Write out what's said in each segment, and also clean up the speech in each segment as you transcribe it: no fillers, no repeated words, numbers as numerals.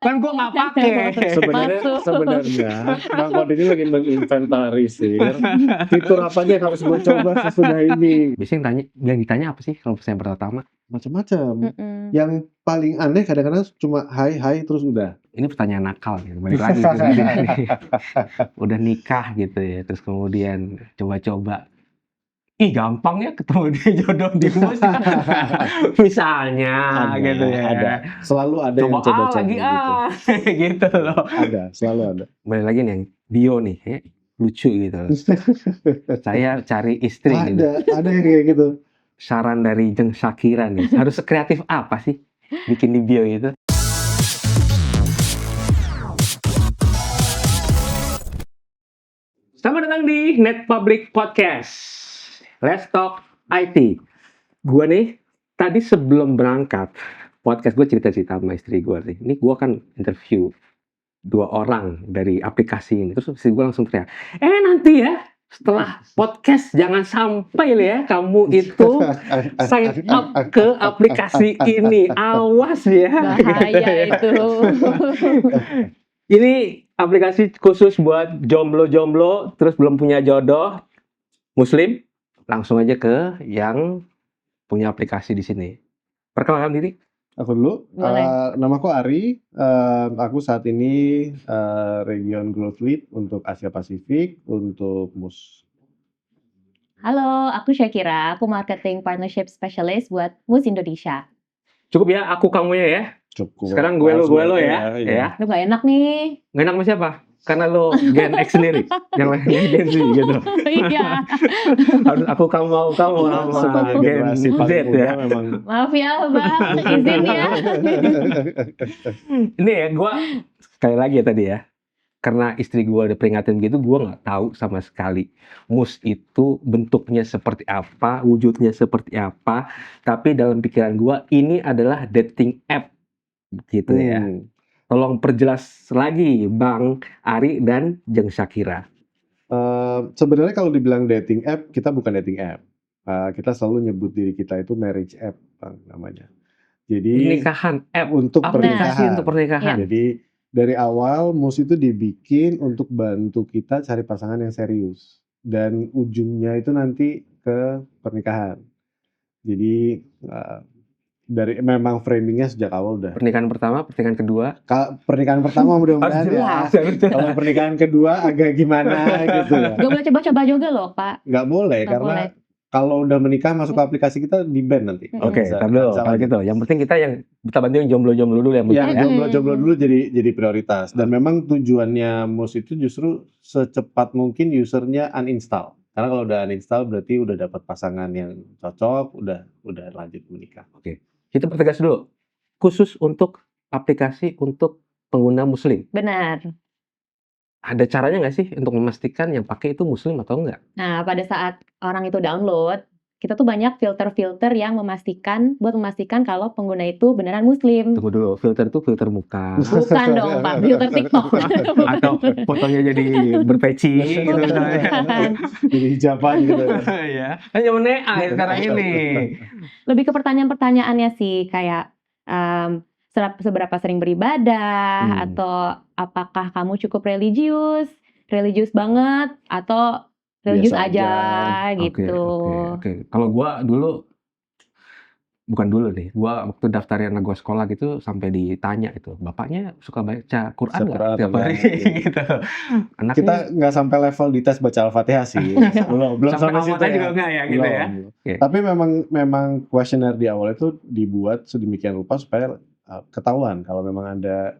Kan gue nggak pakai. Sebenarnya Bang Kode ini lagi menginventarisir fitur apa aja yang harus gue coba sesudah ini. Biasanya yang ditanya apa sih kalau pertanyaan pertama? Macam-macam. Yang paling aneh kadang-kadang cuma hai terus udah. Ini pertanyaan nakal ya, balik lagi ke tadi nih. Udah nikah gitu ya, terus kemudian coba-coba. Ih gampang ya ketemu dia jodoh di mus. Misalnya gitu ya. Ada. Selalu ada Coba yang coba-coba lagi gitu. gitu loh. Ada, selalu ada. Balik lagi nih yang bio nih, ya, lucu gitu loh. Saya cari istri gitu. Ada yang kayak gitu. Saran dari Jeng Shakira nih, harus sekreatif apa sih bikin di bio itu? Selamat datang di Net Public Podcast. Let's Talk IT. Gue nih, tadi sebelum berangkat, podcast gue cerita-cerita sama istri gue nih. Ini gue kan interview 2 orang dari aplikasi ini. Terus istri gue langsung teriak, nanti ya, setelah podcast jangan sampai ya kamu itu sign up ke aplikasi ini. Awas ya. Bahaya itu. Ini aplikasi khusus buat jomblo-jomblo, terus belum punya jodoh, muslim, langsung aja ke yang punya aplikasi di sini. Perkenalkan diri. Aku dulu. Namaku Ari. Aku saat ini Region Growth Lead untuk Asia Pasifik untuk MUS. Halo, aku Shakira. Aku Marketing Partnership Specialist buat MUS Indonesia. Cukup ya, aku kamunya ya. Cukup. Sekarang gue lo ya. Ya. Lu gak enak nih. Gak enak sama siapa? Karena lo Gen X sendiri. Yang lainnya Gen Z gitu. Iya. Harus aku kamu sama Sebagai Gen generasi Z paling muda ya. memang. Maaf ya, Bang. Izin ya. Ini ya, gue sekali lagi ya tadi ya. Karena istri gue udah peringatin gitu, gue nggak tahu sama sekali MUS itu bentuknya seperti apa, wujudnya seperti apa. Tapi dalam pikiran gue ini adalah dating app, gitu ya. Tolong perjelas lagi, Bang Ari dan Jeng Shakira. Sebenarnya kalau dibilang dating app, kita bukan dating app. Kita selalu nyebut diri kita itu marriage app, Bang, namanya. Jadi Pernikahan app, untuk aplikasi pernikahan. untuk pernikahan. Jadi dari awal MUS itu dibikin untuk bantu kita cari pasangan yang serius dan ujungnya itu nanti ke pernikahan. Jadi dari memang framingnya sejak awal udah. Pernikahan pertama, pernikahan kedua. Pernikahan pertama mudah-mudahan ya. Kalau pernikahan kedua agak gimana gitu ya. Gak boleh coba-coba juga loh, Pak. Nggak boleh Nggak karena boleh. kalau udah menikah masuk ke aplikasi kita di ban nanti. Oke, Bisa tar dulu. cancel Kalau aja. gitu, yang penting kita yang kita bantu yang jomblo-jomblo dulu ya. Yang ya. jomblo-jomblo dulu jadi prioritas. Dan memang tujuannya MUS itu justru secepat mungkin usernya uninstall. Karena kalau udah uninstall berarti udah dapat pasangan yang cocok, udah lanjut menikah. Oke, kita pertegas dulu. Khusus untuk aplikasi untuk pengguna muslim. Benar. Ada caranya nggak sih untuk memastikan yang pakai itu muslim atau enggak? Nah, pada saat orang itu download, kita tuh banyak filter-filter yang memastikan kalau pengguna itu beneran muslim. Tunggu dulu, filter itu filter muka. Bukan dong, Pak. Filter TikTok. Atau fotonya jadi berpeci gitu. Jadi hijaban gitu. Ya, kan zaman AI sekarang ini. Lebih ke pertanyaan-pertanyaannya sih, kayak seberapa sering beribadah, atau apakah kamu cukup religius banget, atau religius Biasa aja Oke, gitu. oke. Kalau gua dulu, bukan dulu nih, gua waktu daftarin anak gua sekolah gitu sampai ditanya itu, bapaknya suka baca Quran nggak Quran tiap atau hari enggak, gitu. gitu. Anaknya Kita nggak sampai level dites baca Al-Fatihah sih. belum sampai sampai situ amatnya ya. juga enggak ya gitu ya. Belum. Oke. Tapi memang kuesioner di awal itu dibuat sedemikian rupa supaya ketahuan kalau memang ada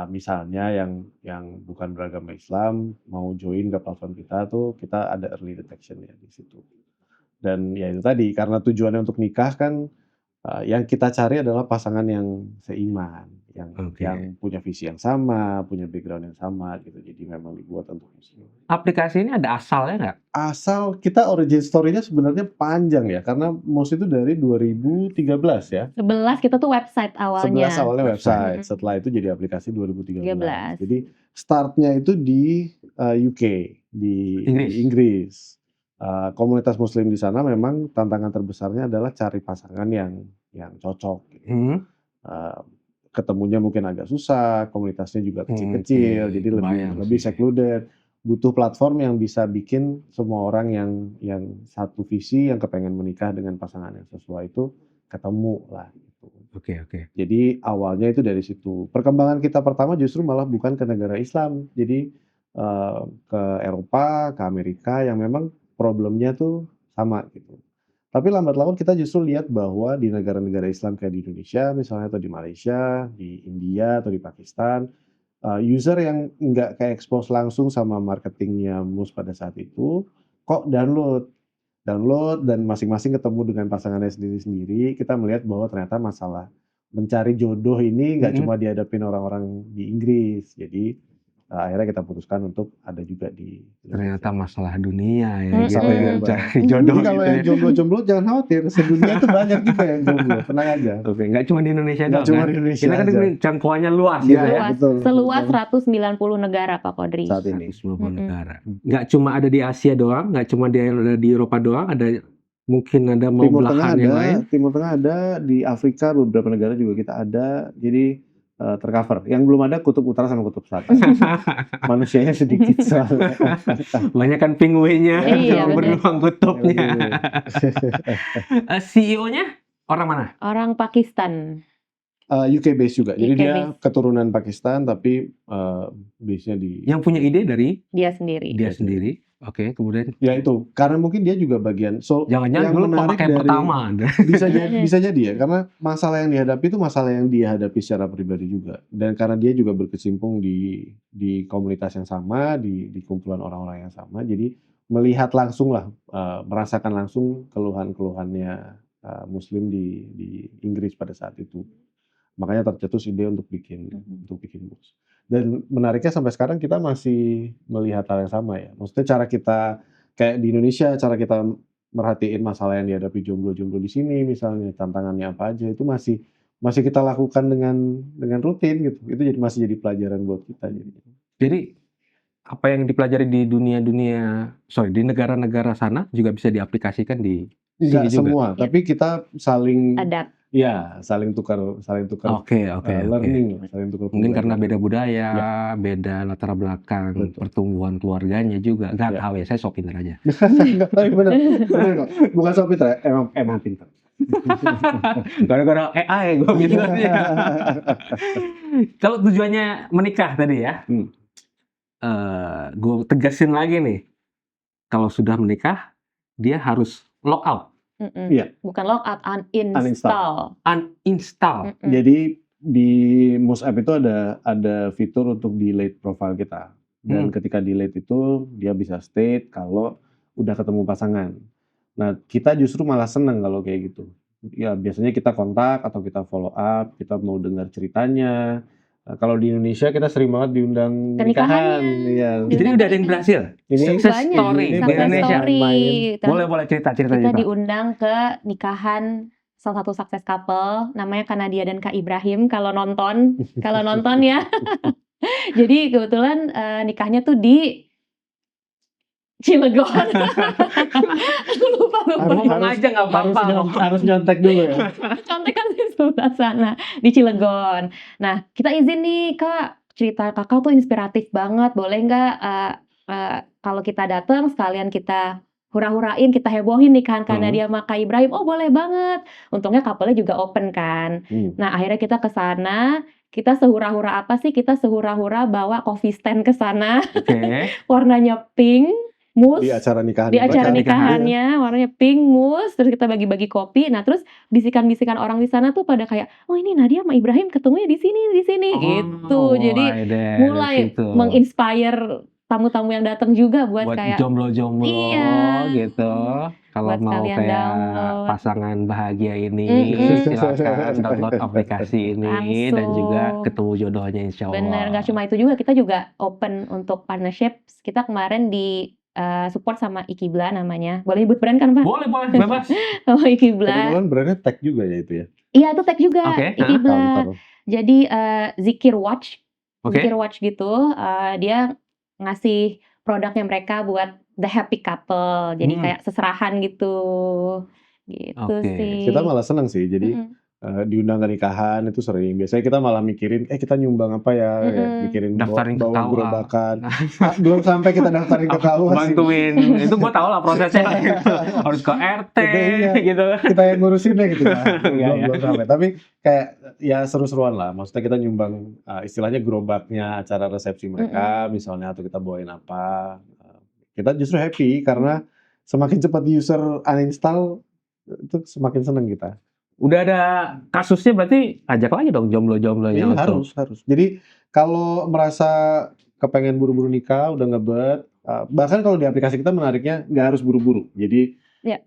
misalnya yang bukan beragama Islam mau join ke platform kita tuh kita ada early detection ya di situ. Dan ya itu tadi karena tujuannya untuk nikah kan yang kita cari adalah pasangan yang seiman, yang punya visi yang sama, punya background yang sama gitu. Jadi memang dibuat untuk muslim. Aplikasi ini ada asalnya nggak? Asal kita origin story-nya sebenarnya panjang ya karena MUS itu dari 2013 ya. 11 kita tuh website awalnya. 11 awalnya website, setelah itu jadi aplikasi 2013. 13. Jadi startnya itu di UK, di Inggris. Komunitas muslim di sana memang tantangan terbesarnya adalah cari pasangan yang cocok gitu. ketemunya mungkin agak susah, komunitasnya juga kecil-kecil, Oke, jadi kebayang lebih sih. secluded. Butuh platform yang bisa bikin semua orang yang satu visi, yang kepengen menikah dengan pasangan yang sesuai itu ketemu lah gitu. Oke. Jadi awalnya itu dari situ. Perkembangan kita pertama justru malah bukan ke negara Islam, jadi ke Eropa, ke Amerika yang memang problemnya tuh sama gitu. Tapi lambat laun kita justru lihat bahwa di negara-negara Islam kayak di Indonesia misalnya atau di Malaysia, di India atau di Pakistan, user yang nggak ke-expose langsung sama marketingnya MUS pada saat itu, kok download dan masing-masing ketemu dengan pasangannya sendiri-sendiri, kita melihat bahwa ternyata masalah mencari jodoh ini nggak Mhm. cuma dihadapin orang-orang di Inggris. Jadi, akhirnya kita putuskan untuk ada juga di Ternyata Indonesia. masalah dunia ya gitu Masalah ya, global. cari jodoh Jadi kalau gitu yang ya. jomblo-jomblo jangan khawatir, sedunia itu banyak juga yang jomblo, tenang aja. Oke, nggak cuma di Indonesia Nggak doang cuma kan? di Indonesia Kita kan aja. ini jangkauannya luas Iya, gitu ya. Luas, betul, seluas betul. 190 negara Pak Kodri. Saat ini. 190 Mhm. negara. Nggak cuma ada di Asia doang, nggak cuma ada di Eropa doang, ada mungkin ada mau Timur Tengah belahan yang lain. Timur Tengah ada, di Afrika beberapa negara juga kita ada, jadi tercover. Yang belum ada Kutub Utara sama Kutub Selatan. Manusianya sedikit soalnya. Banyak kan penguinnya, Iya, cuma bener. beruang kutubnya. CEO-nya orang mana? Orang Pakistan. UK base juga, jadi UK dia base. keturunan Pakistan tapi base-nya di Yang punya ide dari Dia sendiri. dia sendiri. Oke, kemudian ya itu, karena mungkin dia juga bagian jangan-jangan yang dulu menarik pemakaian dari pertama. bisa jadi ya, karena masalah yang dihadapi itu masalah yang dia hadapi secara pribadi juga, dan karena dia juga berkecimpung di komunitas yang sama, di kumpulan orang-orang yang sama, jadi melihat langsung lah, merasakan langsung keluhan-keluhannya Muslim di Inggris pada saat itu. Makanya tercetus ide untuk bikin MUS. Dan menariknya sampai sekarang kita masih melihat hal yang sama ya. Maksudnya cara kita kayak di Indonesia, cara kita merhatiin masalah yang dihadapi jomblo-jomblo di sini misalnya, tantangannya apa aja, itu masih kita lakukan dengan rutin gitu. Itu masih jadi pelajaran buat kita jadinya. Jadi apa yang dipelajari di di negara-negara sana juga bisa diaplikasikan di Enggak sini juga. semua, Ya. tapi kita saling Adapt. saling tukar Oke. learning, saling tukar Mungkin karena pembelajaran. beda budaya, Ya. beda latar belakang, Betul. pertumbuhan keluarganya juga. Nggak Ya. tahu ya, saya sok pinter aja. Enggak, tapi bener kok. Bukan sok pinter ya, emang pinter. Gara-gara AI gue pinternya. Kalau tujuannya menikah tadi ya, gue tegasin lagi nih. Kalau sudah menikah, dia harus log out, Iya. Bukan logout, uninstall. uninstall. Jadi di MUS App itu ada fitur untuk delete profile kita. Dan ketika delete itu dia bisa state kalau udah ketemu pasangan. Nah, kita justru malah seneng kalau kayak gitu. Ya biasanya kita kontak atau kita follow up, kita mau dengar ceritanya. Nah, kalau di Indonesia kita sering banget diundang Ke nikahan. nikahannya. Iya. Jadi udah ada yang berhasil. Ini Success Banyak. story di Success Indonesia. story. Main. Boleh cerita. Kita diundang ke nikahan salah satu sukses couple, namanya Kak Nadia dan Kak Ibrahim. Kalau nonton ya. Jadi kebetulan nikahnya tuh di Cilegon. lupa. Ngomong aja nggak apa-apa. Harus nyontek dulu ya. Contekan di sebelah sana, di Cilegon. Nah, kita izin nih, Kak, cerita Kakak tuh inspiratif banget. Boleh nggak kalau kita datang sekalian kita hura-hurain, kita hebohin nikahan Kak Nadia sama Kak Ibrahim. Oh, boleh banget. Untungnya couple-nya juga open kan. Nah, akhirnya kita ke sana. Kita sehura-hura apa sih? Kita sehura-hura bawa coffee stand ke sana. Oke. Warnanya pink. Mus Di acara nikahan. di acara nikahannya warnanya pink mus, terus kita bagi-bagi kopi. Nah, terus bisikan-bisikan orang di sana tuh pada kayak, oh ini Nadia sama Ibrahim ketemunya di sini gitu. Jadi mulai menginspire tamu-tamu yang datang juga buat kayak jomblo-jomblo gitu. Kalau mau kayak download pasangan bahagia ini, silakan download aplikasi ini dan juga ketemu jodohnya insya Allah. Bener, nggak cuma itu juga, kita juga open untuk partnership. Kita kemarin di support sama Ikibla namanya. Boleh sebut brand kan, Pak? Boleh, bebas. Sama Ikibla. Kebetulan brandnya tag juga ya itu ya? Iya, itu tag juga, Ikibla. Jadi Zikir Watch. Zikir Watch gitu, dia ngasih produknya mereka buat the happy couple. Jadi kayak seserahan gitu. Gitu sih. Kita malah senang sih. Jadi diundang ke nikahan itu sering. Biasanya kita malah mikirin, kita nyumbang apa ya, kayak Mhm. mikirin Daftarin ke bawa KUA. gerobakan. Belum sampai kita daftarin ke KUA sih. Bantuin, itu gue tau lah prosesnya gitu. Harus ke RT Itu iya. gitu. Kita yang ngurusinnya gitu kan. Enggak ya. Belum sampai. Tapi kayak ya seru-seruan lah. Maksudnya kita nyumbang istilahnya gerobaknya acara resepsi mereka misalnya, atau kita bawain apa. Kita justru happy karena semakin cepat user uninstall itu semakin seneng kita. Udah ada kasusnya berarti ajak lagi dong jomblo-jomblo Iya, yang harus. Jadi kalau merasa kepengen buru-buru nikah, udah ngebet, bahkan kalau di aplikasi kita menariknya nggak harus buru-buru. Jadi Iya.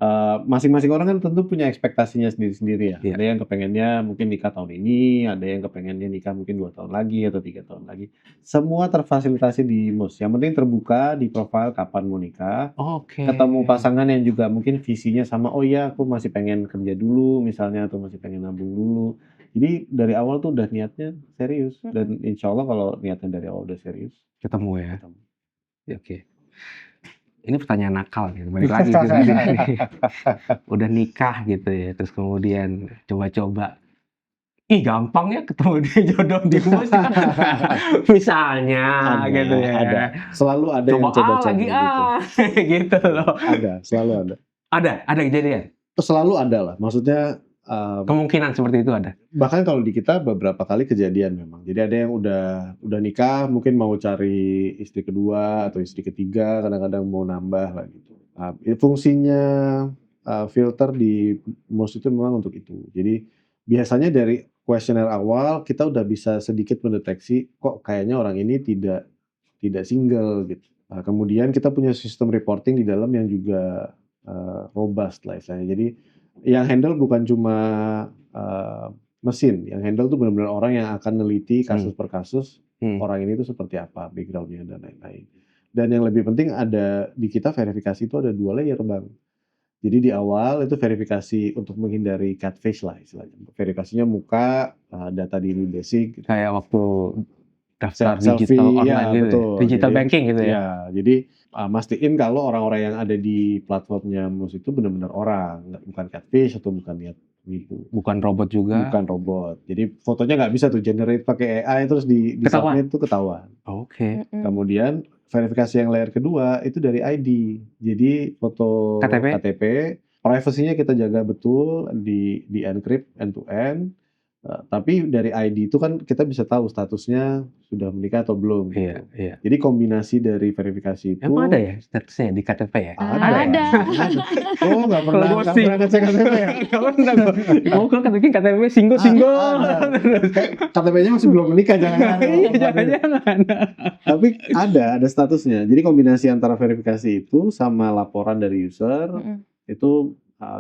masing-masing orang kan tentu punya ekspektasinya sendiri-sendiri ya. Iya. Ada yang kepengennya mungkin nikah tahun ini, ada yang kepengennya nikah mungkin 2 tahun lagi atau 3 tahun lagi. Semua terfasilitasi di MUS. Yang penting terbuka di profil kapan mau nikah. Oke. Ketemu pasangan yang juga mungkin visinya sama, oh iya aku masih pengen kerja dulu misalnya, atau masih pengen nabung dulu. Jadi dari awal tuh udah niatnya serius, dan insya Allah kalau niatnya dari awal udah serius, Ketemu ya. ketemu. Oke. Ini pertanyaan nakal gitu, balik lagi ke sini. Udah nikah gitu ya, terus kemudian coba-coba, ih gampang ya ketemu dia jodoh di MUS. Misalnya gitu ya. Ada. Selalu ada yang Coba coba-coba lagi gitu. gitu loh. Ada, selalu ada. Ada kejadian. Selalu ada lah. Maksudnya Kemungkinan seperti itu ada. bahkan kalau di kita beberapa kali kejadian memang. Jadi ada yang udah nikah, mungkin mau cari istri kedua atau istri ketiga, kadang-kadang mau nambah lah gitu. Fungsinya filter di MUS itu memang untuk itu. Jadi biasanya dari kuesioner awal kita udah bisa sedikit mendeteksi kok kayaknya orang ini tidak single gitu. Kemudian kita punya sistem reporting di dalam yang juga robust lah istilahnya. Jadi yang handle bukan cuma mesin, yang handle tuh benar-benar orang yang akan neliti kasus per kasus, orang ini tuh seperti apa, background-nya dan lain-lain. Dan yang lebih penting ada di kita verifikasi itu ada 2 layer, Bang. Jadi di awal itu verifikasi untuk menghindari catfish lah istilahnya. Verifikasinya muka, data diri basic. Kayak waktu daftar Selfie, digital ya online gitu. betul. Digital Jadi, banking gitu ya. ya, jadi mastiin kalau orang-orang yang ada di platformnya MUS itu benar-benar orang, bukan catfish atau bukan niat nipu. Bukan robot juga. Bukan robot. Jadi fotonya nggak bisa tuh generate pakai AI terus di Ketahuan. submit tuh ketahuan. Oke. Kemudian verifikasi yang layer kedua itu dari ID. Jadi foto KTP, privasinya kita jaga betul, di encrypt end to end. Tapi dari ID itu kan kita bisa tahu statusnya sudah menikah atau belum. Iya, Gitu. iya. Jadi kombinasi dari verifikasi itu. Emang ada ya statusnya di KTP ya? Ada. Oh, nggak pernah ngecek KTP ya? Nggak pernah gue. Oh, kan KTP single. KTP-nya masih belum menikah, jangan-jangan. Iya, jangan-jangan. Tapi ada statusnya. Jadi kombinasi antara verifikasi itu sama laporan dari user itu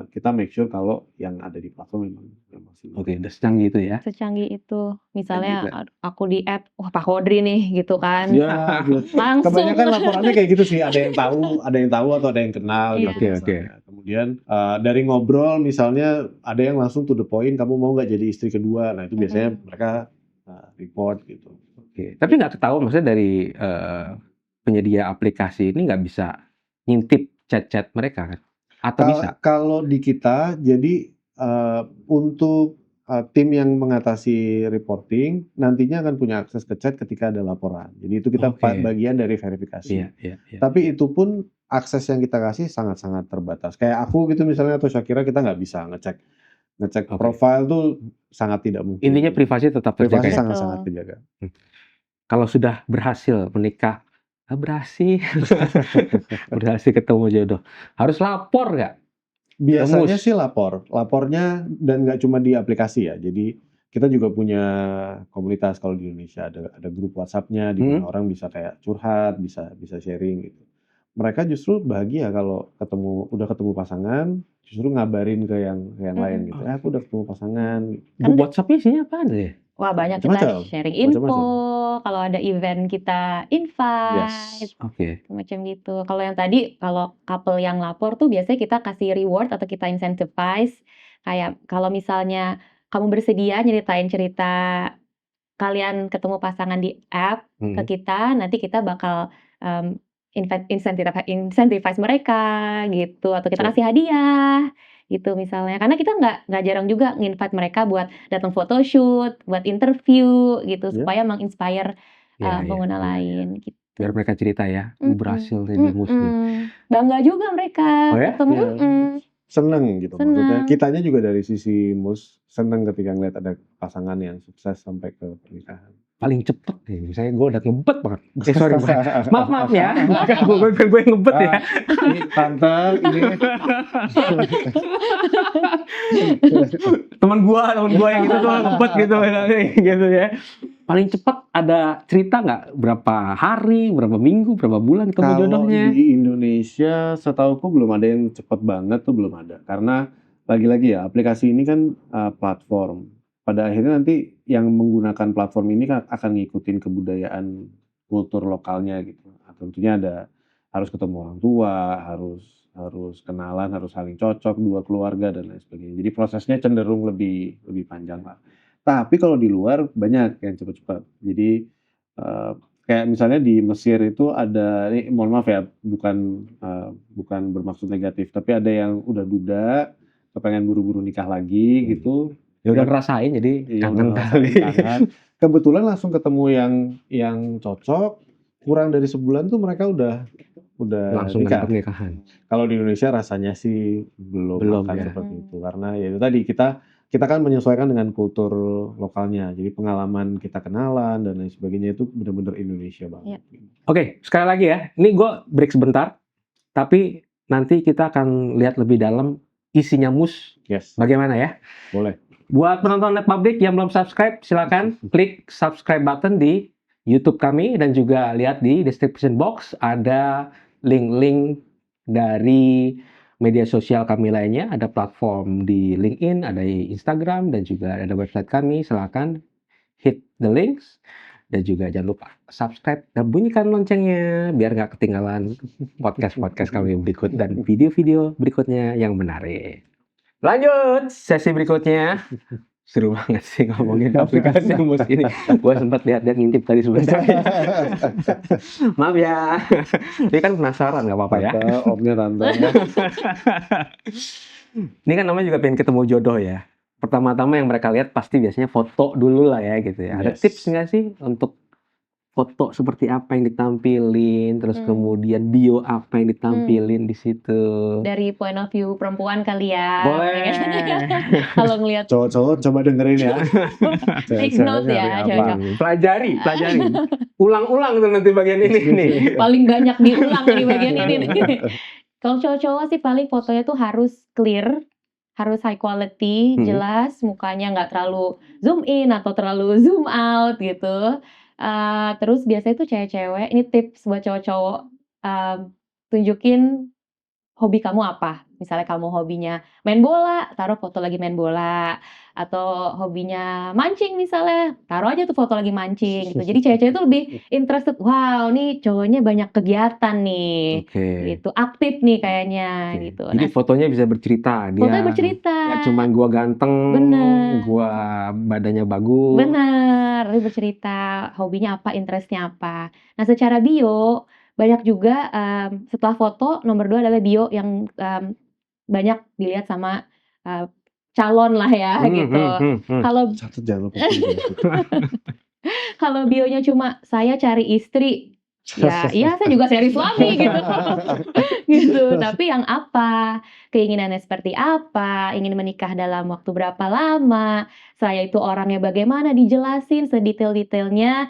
kita make sure kalau yang ada di platform memang single. Oke, udah secanggih itu ya. Secanggih itu. Misalnya aku di app, wah Pak Kodri nih gitu kan. Ya, Langsung. kebanyakan laporannya kayak gitu sih. Ada yang tahu atau ada yang kenal. Iya. Gitu, Oke. Kemudian dari ngobrol misalnya ada yang langsung to the point, kamu mau nggak jadi istri kedua? Nah itu biasanya mereka report gitu. Oke. Tapi nggak ketahuan maksudnya dari penyedia aplikasi ini nggak bisa ngintip chat-chat mereka kan? Atau bisa? Kalau di kita, jadi untuk tim yang mengatasi reporting nantinya akan punya akses ke chat ketika ada laporan. Jadi itu kita bagian dari verifikasi. Iya. Tapi itu pun akses yang kita kasih sangat-sangat terbatas. Kayak aku gitu misalnya atau Shakira, kita nggak bisa ngecek profile tuh sangat tidak mungkin. Intinya privasi tetap terjaga. Privasi sangat-sangat terjaga. Kalau sudah berhasil menikah, berhasil ketemu jodoh, harus lapor nggak? Biasanya sih lapornya, dan nggak cuma di aplikasi ya. Jadi kita juga punya komunitas kalau di Indonesia, ada grup WhatsApp-nya di mana orang bisa kayak curhat, bisa sharing gitu. Mereka justru bahagia kalau udah ketemu pasangan, justru ngabarin ke yang lain gitu. Aku udah ketemu pasangan. Grup WhatsApp-nya isinya apa ya? Wah, banyak kita sharing info, kalau ada event kita invite, macam gitu. Kalau yang tadi, kalau couple yang lapor tuh biasanya kita kasih reward atau kita incentivize. Kayak kalau misalnya kamu bersedia nyeritain cerita kalian ketemu pasangan di app ke kita, nanti kita bakal incentivize mereka gitu, atau kita kasih hadiah gitu misalnya. Karena kita nggak jarang juga nginvite mereka buat datang photoshoot, buat interview gitu, Iya. supaya menginspire Iya, iya, pengguna iya, iya. lain Biar gitu. mereka cerita ya, Mhm, berhasil nih di MUS nih. Bangga juga mereka Oh ya? ketemu, Ya, seneng gitu maksudnya. senang. Kitanya juga dari sisi MUS seneng ketika ngeliat ada pasangan yang sukses sampai ke pernikahan. Paling cepet nih, misalnya gue udah ngebet banget. Sorry, maaf ya, bukan gue yang ngebet ya. Ini tante, ini teman gua yang itu tuh ngebet gitu gitu ya. Paling cepat ada cerita nggak berapa hari, berapa minggu, berapa bulan ketemu kalau jodohnya? di Indonesia setauku belum ada yang cepet banget tuh, belum ada. Karena lagi-lagi ya aplikasi ini kan platform. Pada akhirnya nanti yang menggunakan platform ini kan akan ngikutin kebudayaan kultur lokalnya gitu. Nah, tentunya harus ketemu orang tua, harus kenalan, harus saling cocok dua keluarga dan lain sebagainya. Jadi prosesnya cenderung lebih panjang lah. Tapi kalau di luar banyak yang cepat-cepat. Jadi kayak misalnya di Mesir itu ada, ini mohon maaf ya, bukan bermaksud negatif, tapi ada yang udah duda, kepengen buru-buru nikah lagi gitu. Ya udah ngerasain jadi Iya, kangen udah ngerasain kali. kangen. Kebetulan langsung ketemu yang cocok, kurang dari sebulan tuh mereka udah Langsung nikah. nangkep nikahan. Kalau di Indonesia rasanya sih belum Belum akan ya. seperti itu, karena ya itu tadi kita kan menyesuaikan dengan kultur lokalnya. Jadi pengalaman kita kenalan dan lain sebagainya itu benar-benar Indonesia banget. Oke, sekali lagi ya. Ini gue break sebentar, tapi nanti kita akan lihat lebih dalam isinya MUS Yes, bagaimana ya. boleh. Buat penonton Net Public yang belum subscribe, silakan klik subscribe button di YouTube kami dan juga lihat di description box ada link-link dari media sosial kami lainnya, ada platform di LinkedIn, ada di Instagram dan juga ada website kami. Silakan hit the links dan juga jangan lupa subscribe dan bunyikan loncengnya biar nggak ketinggalan podcast-podcast kami berikut dan video-video berikutnya yang menarik. Lanjut sesi berikutnya. Seru banget sih ngomongin aplikasi MUS ini. Gue sempat lihat dia ngintip tadi sebentar. Maaf ya. Ini kan penasaran, nggak apa-apa ya. Tante, omnya tante. Ini kan namanya juga pengen ketemu jodoh ya. Pertama-tama yang mereka lihat pasti biasanya foto dulu lah ya gitu ya. Ada Yes. tips nggak sih untuk foto seperti apa yang ditampilin, terus kemudian bio apa yang ditampilin di situ? Dari point of view perempuan kali ya. Boleh. Kalau ngelihat Cowok-cowok coba dengerin ya. Take Cewek-cewek note ya, nyari apa. cowok-cowok. Pelajari. Ulang-ulang tuh nanti bagian ini nih. paling banyak diulang di bagian ini nih. Kalau cowok-cowok sih paling fotonya tuh harus clear, harus high quality, jelas, mukanya nggak terlalu zoom in atau terlalu zoom out gitu. Terus biasanya tuh cewek-cewek, ini tips buat cowok-cowok, tunjukin hobi kamu apa. Misalnya kamu hobinya main bola, taruh foto lagi main bola. Atau hobinya mancing misalnya, taruh aja tuh foto lagi mancing gitu. Jadi cewek-cewek tuh lebih interested, wow nih cowoknya banyak kegiatan nih. Oke. Gitu, aktif nih kayaknya Oke. gitu. Jadi Nah, fotonya bisa bercerita. fotonya bercerita. Ya cuman gua ganteng, Bener. gua badannya bagus. Bener, dia bercerita hobinya apa, interest-nya apa. Nah, secara bio banyak juga setelah foto nomor 2 adalah bio yang banyak dilihat sama calon lah ya gitu. Kalau Catat jangan lupa. kalau bionya cuma saya cari istri, ya saya juga cari suami gitu. Gitu. Tapi yang apa? Keinginannya seperti apa? Ingin menikah dalam waktu berapa lama? Saya itu orangnya bagaimana? Dijelasin sedetail-detailnya.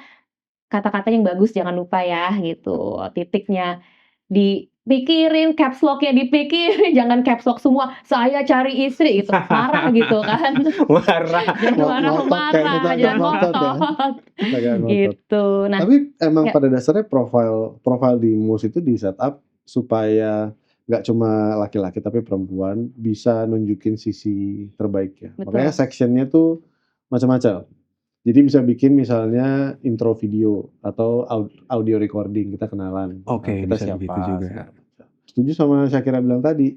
Kata-kata yang bagus jangan lupa ya gitu. Titiknya dipikirin, caps lock-nya dipikirin, jangan caps lock semua. Saya cari istri gitu. Marah gitu kan. Marah. Jangan Ngotot kayak marah-marah, kita jangan ngotot ya. ngotot. Agak ngotot. Gitu. Nah, Tapi emang ya. pada dasarnya profil di MUS itu di setup supaya nggak cuma laki-laki tapi perempuan bisa nunjukin sisi terbaiknya. Betul. Makanya sectionnya tuh macam-macam. Jadi bisa bikin misalnya intro video atau audio recording, kita kenalan. Oke, kita bisa siapa. begitu juga. Setuju sama Syakira bilang tadi.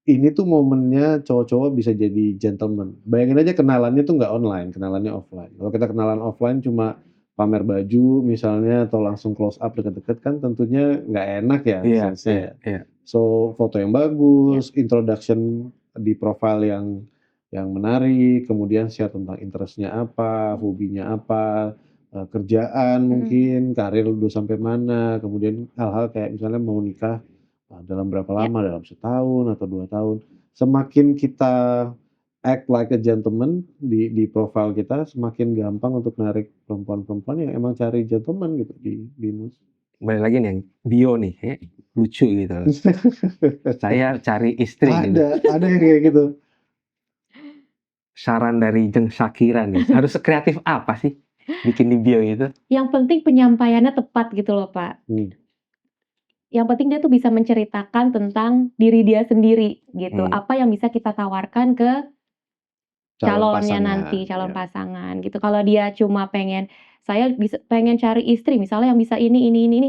Ini tuh momennya cowok-cowok bisa jadi gentleman. Bayangin aja kenalannya tuh nggak online, kenalannya offline. Kalau kita kenalan offline cuma pamer baju misalnya atau langsung close up deket-deket kan tentunya nggak enak ya. Iya, sense-nya ya. iya. So foto yang bagus, introduction di profil yang menarik, kemudian share tentang interest-nya apa, hobinya apa, kerjaan mungkin, karir udah sampai mana, kemudian hal-hal kayak misalnya mau nikah dalam berapa Ya. lama, dalam setahun atau 2 tahun. Semakin kita act like a gentleman di profil kita, semakin gampang untuk narik perempuan-perempuan yang emang cari gentleman gitu di Mus. Balik lagi nih yang bio nih, lucu gitu loh. Saya cari istri gitu. Ada yang kayak gitu. Saran dari Jeng Shakira nih, harus sekreatif apa sih bikin di bio itu? Yang penting penyampaiannya tepat gitu loh, Pak. Yang penting dia tuh bisa menceritakan tentang diri dia sendiri gitu. Apa yang bisa kita tawarkan ke calonnya nanti, calon pasangan gitu. Kalau dia cuma saya pengen cari istri misalnya yang bisa ini,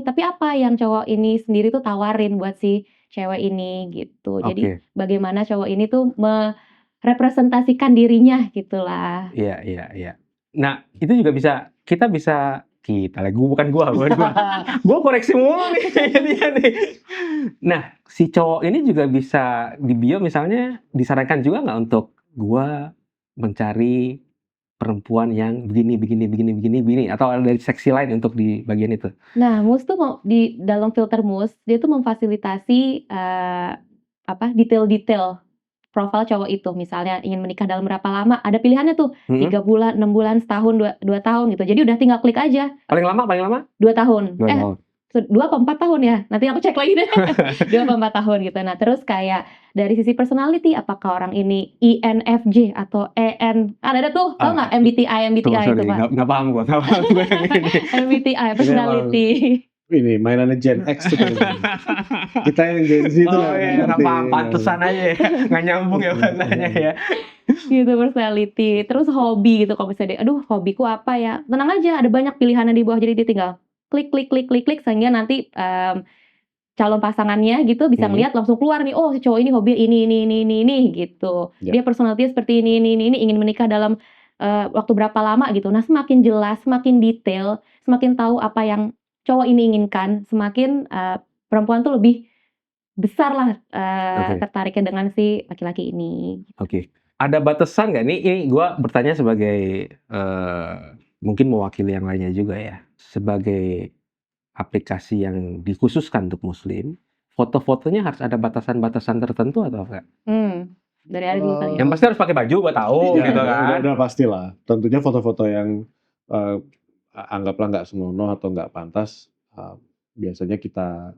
tapi apa yang cowok ini sendiri tuh tawarin buat si cewek ini gitu. Jadi bagaimana cowok ini tuh merepresentasikan dirinya gitulah. Iya. Nah, itu juga kita lah, bukan gua. Gua koreksi mulu nih kayaknya nih. Nah, si cowok ini juga bisa di bio misalnya disarankan juga nggak untuk gua mencari perempuan yang begini, atau ada dari seksi lain untuk di bagian itu? Nah, Mus tuh di dalam filter Mus, dia tuh memfasilitasi detail-detail profil cowok itu. Misalnya ingin menikah dalam berapa lama, ada pilihannya tuh 3 bulan, 6 bulan, setahun, 2 tahun gitu. Jadi udah tinggal klik aja. Paling lama? 2 tahun. 2 tahun. 2 apa 4 tahun ya? Nanti aku cek lagi deh. 2 apa 4 tahun gitu. Nah, terus kayak dari sisi personality, apakah orang ini INFJ atau EN? Ada tuh, tau nggak MBTI itu, Pak? Nggak paham gue. MBTI, personality. Ini mainannya Gen X tuh. Kita yang Gen Z tuh nggak paham, pantesan aja ya. Nggak nyambung ya bahasanya ya. Gitu, personality. Terus hobi gitu, kalau misalnya aduh hobiku apa ya? Tenang aja, ada banyak pilihannya di bawah, jadi dia tinggal klik sehingga nanti calon pasangannya gitu bisa ngelihat langsung keluar nih, oh si cowok ini hobi ini gitu. Dia personality seperti ini, ingin menikah dalam waktu berapa lama gitu. Nah, semakin jelas, semakin detail, semakin tahu apa yang cowok ini inginkan, semakin perempuan tuh lebih besar lah tertariknya dengan si laki-laki ini. Oke. Ada batasan nggak nih? Ini gue bertanya sebagai mungkin mewakili yang lainnya juga ya. Sebagai aplikasi yang dikhususkan untuk muslim, foto-fotonya harus ada batasan-batasan tertentu atau enggak? Dari Ari dulu kali ya. Yang pasti harus pakai baju, gue tahu gitu kan. Udah pastilah. Tentunya foto-foto yang anggaplah nggak senonoh atau nggak pantas, biasanya kita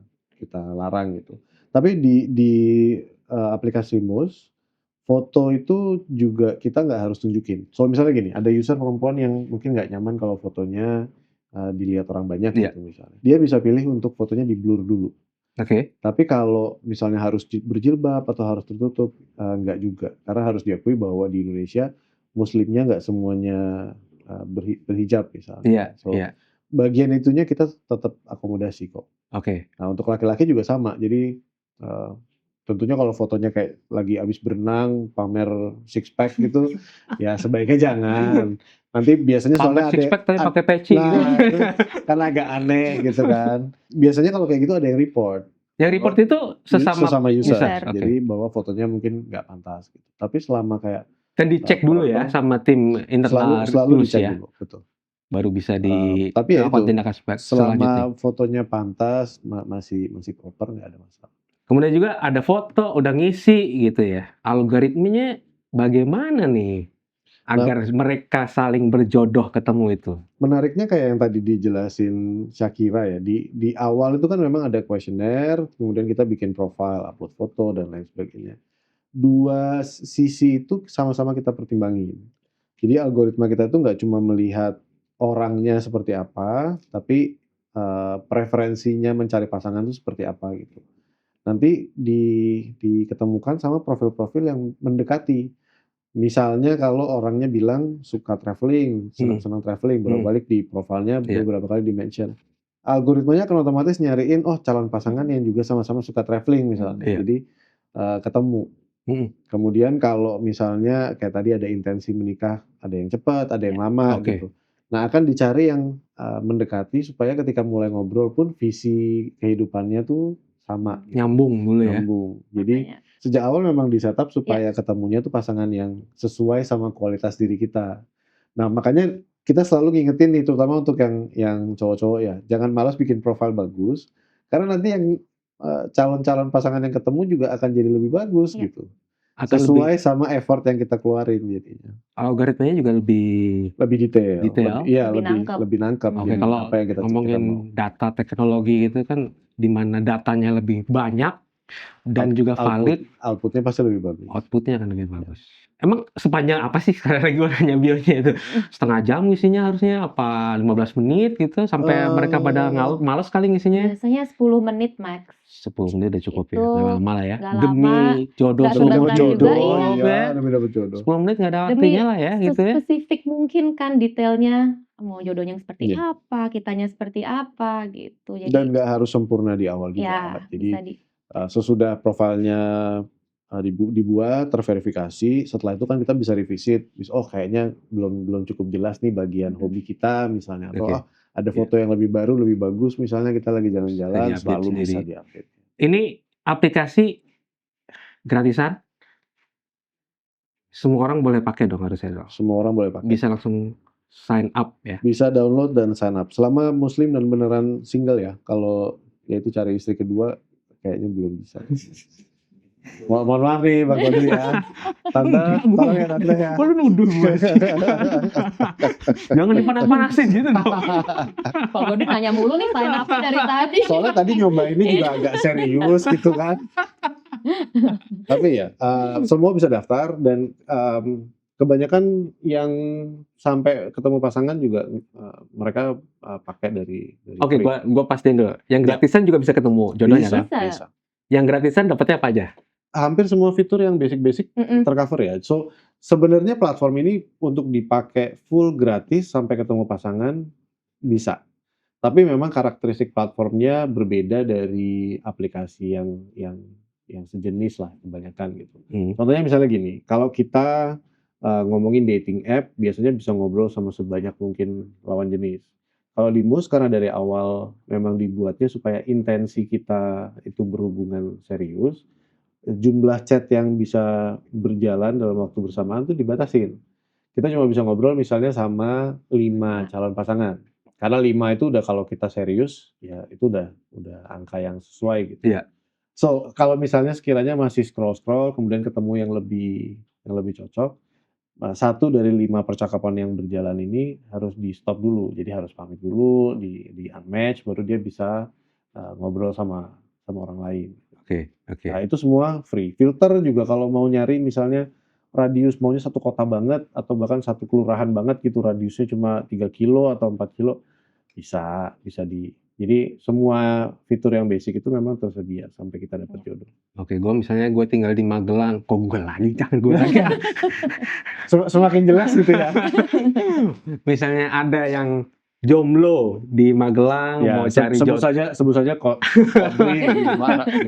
larang gitu. Tapi di aplikasi Mus, foto itu juga kita nggak harus tunjukin. So misalnya gini, ada user perempuan yang mungkin nggak nyaman kalau fotonya dilihat orang banyak gitu misalnya. Dia bisa pilih untuk fotonya di blur dulu. Tapi kalau misalnya harus berjilbab atau harus tertutup, nggak juga. Karena harus diakui bahwa di Indonesia muslimnya nggak semuanya berhijab misalnya. Bagian itunya kita tetap akomodasi kok. Nah, untuk laki-laki juga sama. Jadi tentunya kalau fotonya kayak lagi habis berenang, pamer six pack gitu, ya sebaiknya jangan. Nanti biasanya soalnya six pack tapi pakai peci gitu. Kan agak aneh gitu kan. Biasanya kalau kayak gitu ada yang report. Yang report itu sesama user. Jadi bahwa fotonya mungkin nggak pantas gitu. Tapi selama kayak kan dicek dulu ya sama tim internal selalu dicek dulu, betul. Baru bisa tapi ya itu, tindakan selama fotonya pantas, masih proper, nggak ada masalah. Kemudian juga ada foto udah ngisi gitu ya. Algoritmenya bagaimana nih agar mereka saling berjodoh ketemu itu? Menariknya kayak yang tadi dijelasin Shakira ya. Di awal itu kan memang ada kuesioner, kemudian kita bikin profile, upload foto dan lain sebagainya. Dua sisi itu sama-sama kita pertimbangin. Jadi algoritma kita itu nggak cuma melihat orangnya seperti apa, tapi preferensinya mencari pasangan itu seperti apa gitu. Nanti diketemukan sama profil-profil yang mendekati. Misalnya kalau orangnya bilang suka traveling, senang traveling, bolak-balik di profilnya beberapa kali di-mention. Algoritmanya akan otomatis nyariin, calon pasangan yang juga sama-sama suka traveling misalnya. Jadi ketemu. Kemudian kalau misalnya kayak tadi ada intensi menikah, ada yang cepat, ada yang lama gitu. Nah, akan dicari yang mendekati supaya ketika mulai ngobrol pun visi kehidupannya tuh sama. Nyambung dulu ya. Nyambung. Jadi sejak awal memang di-setup supaya ketemunya tuh pasangan yang sesuai sama kualitas diri kita. Nah, makanya kita selalu ngingetin nih, terutama untuk yang cowok-cowok ya, jangan malas bikin profil bagus, karena nanti yang, calon-calon pasangan yang ketemu juga akan jadi lebih bagus Iya. gitu. Atau lebih Sesuai sama effort yang kita keluarin jadinya. algoritmanya juga lebih Lebih detail, Detail? Lebih nangkep. lebih nangkep Hmm. oke, di kalau apa yang kita mau. ngomongin data teknologi gitu kan, di mana datanya lebih banyak dan juga valid, Output-nya pasti lebih bagus. outputnya akan lebih bagus. Emang sepanjang apa sih sekali lagi gue nanya bionya itu? Setengah jam ngisinya harusnya, apa 15 menit gitu, sampai mereka pada males kali ngisinya? Biasanya 10 menit max. 10 menit udah cukup ya, Itu nggak lama lah ya. nggak Demi lama, jodoh nggak Demi dapat sebentar jodoh, juga, iya. iya, demi dapat jodoh. 10 menit nggak ada Demi artinya lah ya gitu ya. sespesifik mungkin kan detailnya, mau jodohnya seperti Iya. apa, kitanya seperti apa gitu. Jadi Dan nggak harus sempurna di awal juga. ya Jadi bisa di sesudah profilnya dibuat, terverifikasi, setelah itu kan kita bisa revisit, oh kayaknya belum cukup jelas nih bagian hobi kita misalnya, atau Oke. ada foto yang lebih baru, lebih bagus, misalnya kita lagi jalan-jalan, Lagi update selalu sendiri. bisa di-update. Ini aplikasi gratisan, semua orang boleh pakai dong harusnya dong. Semua orang boleh pakai. Bisa langsung sign up ya. Bisa download dan sign up. Selama muslim dan beneran single ya. Kalau ya itu cari istri kedua kayaknya belum bisa. Mohon maaf nih Bang Kodri ya. Tante, tolong ya Tante ya. Kok lu nuduh gue? Jangan dipanas-panasin gitu dong. kalau gue ditanya mulu nih sign up dari tadi. Soalnya tadi nyobainnya juga agak serius gitu kan. Tapi ya, semua bisa daftar dan kebanyakan yang sampai ketemu pasangan juga mereka pakai dari Oke, free. gua pastiin dulu. Yang Ya. gratisan juga bisa ketemu jodohnya kan? Bisa. Yang gratisan dapatnya apa aja? Hampir semua fitur yang basic-basic Mm-mm. tercover ya. So sebenarnya platform ini untuk dipakai full gratis sampai ketemu pasangan bisa. Tapi memang karakteristik platformnya berbeda dari aplikasi yang sejenis lah kebanyakan gitu. Contohnya misalnya gini, kalau kita ngomongin dating app, biasanya bisa ngobrol sama sebanyak mungkin lawan jenis. Kalau di Mus karena dari awal memang dibuatnya supaya intensi kita itu berhubungan serius, jumlah chat yang bisa berjalan dalam waktu bersamaan tuh dibatasin. Kita cuma bisa ngobrol misalnya sama 5 calon pasangan. Karena 5 itu udah kalau kita serius, ya itu udah angka yang sesuai gitu. Iya. So, kalau misalnya sekiranya masih scroll-scroll, kemudian ketemu yang lebih cocok, 1 dari 5 percakapan yang berjalan ini harus di-stop dulu. Jadi harus pamit dulu, di-unmatch, baru dia bisa ngobrol sama orang lain. Oke. Nah, itu semua free. Filter juga kalau mau nyari misalnya radius maunya satu kota banget atau bahkan satu kelurahan banget gitu, radiusnya cuma 3 kilo atau 4 kilo, bisa jadi semua fitur yang basic itu memang tersedia sampai kita dapat jodoh. Oke, misalnya gue tinggal di Magelang. Kok gue lagi? Jangan gue lagi. Semakin jelas gitu ya. Misalnya ada yang jomblo di Magelang, Ya, mau cari sebut jodoh, saja Kodri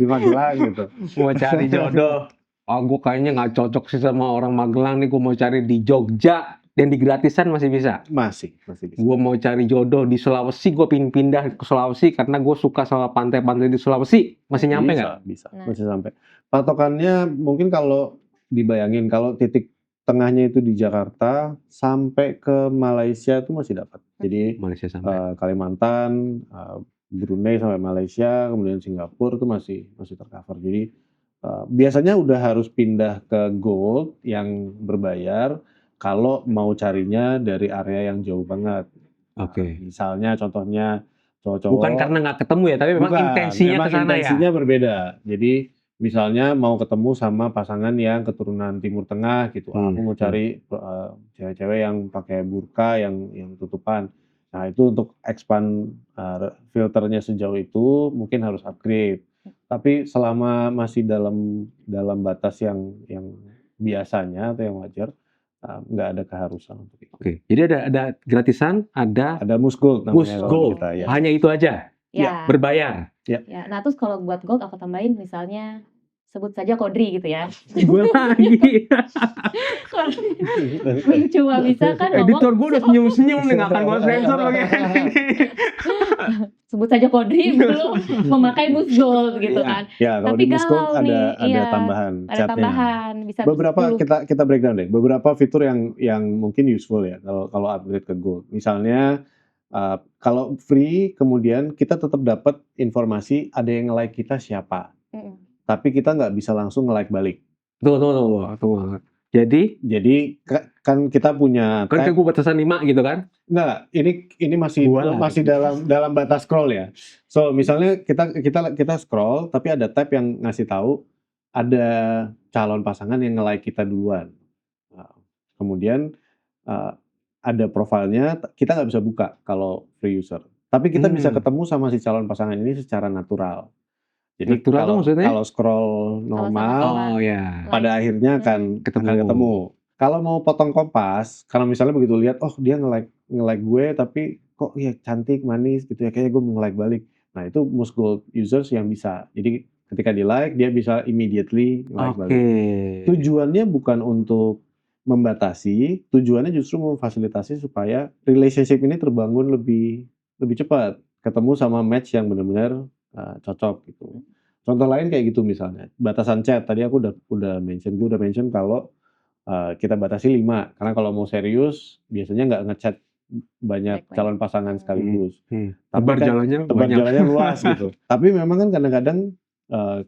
di Magelang gitu. mau cari jodoh. Oh, gue kayaknya nggak cocok sih sama orang Magelang nih. Gue mau cari di Jogja. Dan di gratisan masih bisa. Masih bisa. Gue mau cari jodoh di Sulawesi, gue pengen pindah ke Sulawesi karena gue suka sama pantai-pantai di Sulawesi. Masih nyampe nggak? Bisa, Nah. masih sampai. Patokannya mungkin kalau dibayangin kalau titik tengahnya itu di Jakarta sampai ke Malaysia itu masih dapat. Jadi Malaysia sampai. Kalimantan, Brunei sampai Malaysia, kemudian Singapura itu masih tercover. Jadi biasanya udah harus pindah ke Gold yang berbayar kalau mau carinya dari area yang jauh banget. Oke. Misalnya contohnya cowok-cowok. Bukan karena nggak ketemu ya, tapi memang Bukan, intensinya memang ke sana ya. intensinya berbeda. Jadi misalnya mau ketemu sama pasangan yang keturunan Timur Tengah gitu. Aku mau cari cewek-cewek yang pakai burka yang tutupan. Nah, itu untuk expand filternya sejauh itu mungkin harus upgrade. Tapi selama masih dalam batas yang biasanya atau yang wajar, nggak ada keharusan untuk itu. Oke, jadi ada gratisan, ada Ada Mus Gold namanya Mus kalau Gold. kita ya. Hanya itu aja, Ya. berbayar. Ya. Nah, terus kalau buat gold aku tambahin misalnya sebut saja Kodri gitu ya. Gue lagi. Kodri cuma bisa kan Editor ngomong gue udah senyum-senyum nih, gak akan gue sensor begini. sebut saja Kodri belum memakai Musgold gitu Iya. kan. Ya, kalau Tapi di Musgold galau ada nih, ada iya, tambahan ada chatnya. tambahan bisa Beberapa 10. kita breakdown deh. Beberapa fitur yang mungkin useful ya kalau upgrade ke Gold. Misalnya kalau free kemudian kita tetap dapat informasi ada yang nge-like kita siapa. Tapi kita nggak bisa langsung nge-like balik. Tunggu. Jadi kan kita punya kan tab. gue batasan 5 gitu kan? Enggak, ini masih dalam batas scroll ya. So misalnya kita scroll tapi ada tab yang ngasih tahu ada calon pasangan yang nge-like kita duluan. Kemudian ada profilnya, kita nggak bisa buka kalau free user. Tapi kita bisa ketemu sama si calon pasangan ini secara natural. Jadi Natural tuh maksudnya? kalau scroll normal, pada akhirnya akan ketemu. Kalau mau potong kompas, kalau misalnya begitu lihat, oh dia nge-like gue, tapi kok ya cantik, manis gitu ya, kayaknya gue mau nge-like balik. Nah itu Musgold users yang bisa. Jadi ketika di like, dia bisa immediately nge-like balik. Tujuannya bukan untuk membatasi, tujuannya justru memfasilitasi supaya relationship ini terbangun lebih cepat, ketemu sama match yang benar-benar cocok gitu. Contoh lain kayak gitu misalnya, batasan chat. Tadi aku udah mention kalau kita batasi 5, karena kalau mau serius biasanya nggak ngechat banyak calon pasangan sekaligus. Tebar jalannya luas gitu. Tapi memang kan kadang-kadang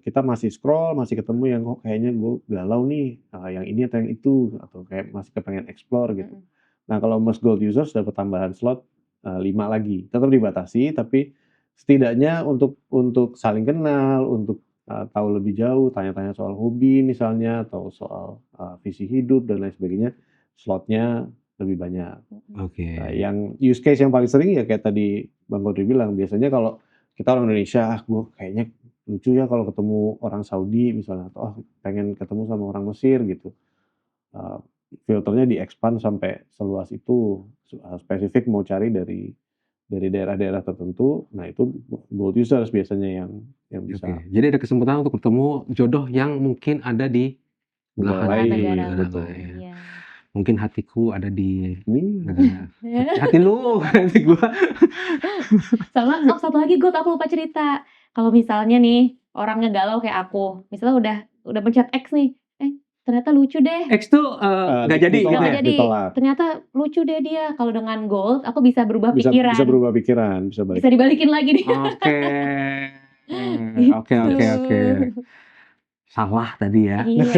kita masih scroll, masih ketemu yang kayaknya gue galau nih, yang ini atau yang itu, atau kayak masih kepengen explore gitu. Nah kalau Musgold users dapat tambahan slot 5 lagi, tetap dibatasi, tapi setidaknya untuk saling kenal, untuk tahu lebih jauh, tanya-tanya soal hobi misalnya, atau soal visi hidup dan lain sebagainya, slotnya lebih banyak. Nah, yang use case yang paling sering ya kayak tadi Bang Kodri bilang, biasanya kalau kita orang Indonesia, gue kayaknya lucu ya kalau ketemu orang Saudi misalnya, atau pengen ketemu sama orang Mesir gitu. Filternya di-expand sampai seluas itu, spesifik mau cari dari daerah-daerah tertentu. Nah itu Gold users biasanya yang bisa. Jadi ada kesempatan untuk ketemu jodoh yang mungkin ada di belahan negara. Betul. Mungkin hatiku ada di hati lu, hati gua. Sama satu lagi aku lupa cerita. Kalau misalnya nih orangnya galau kayak aku, misalnya udah pencet X nih, ternyata lucu deh. X tuh nggak jadi. Ditolak. Ternyata lucu deh dia. Kalau dengan Gold, aku bisa berubah pikiran. Bisa berubah pikiran, bisa dibalikin lagi nih. Oke. Salah tadi ya. Hilaf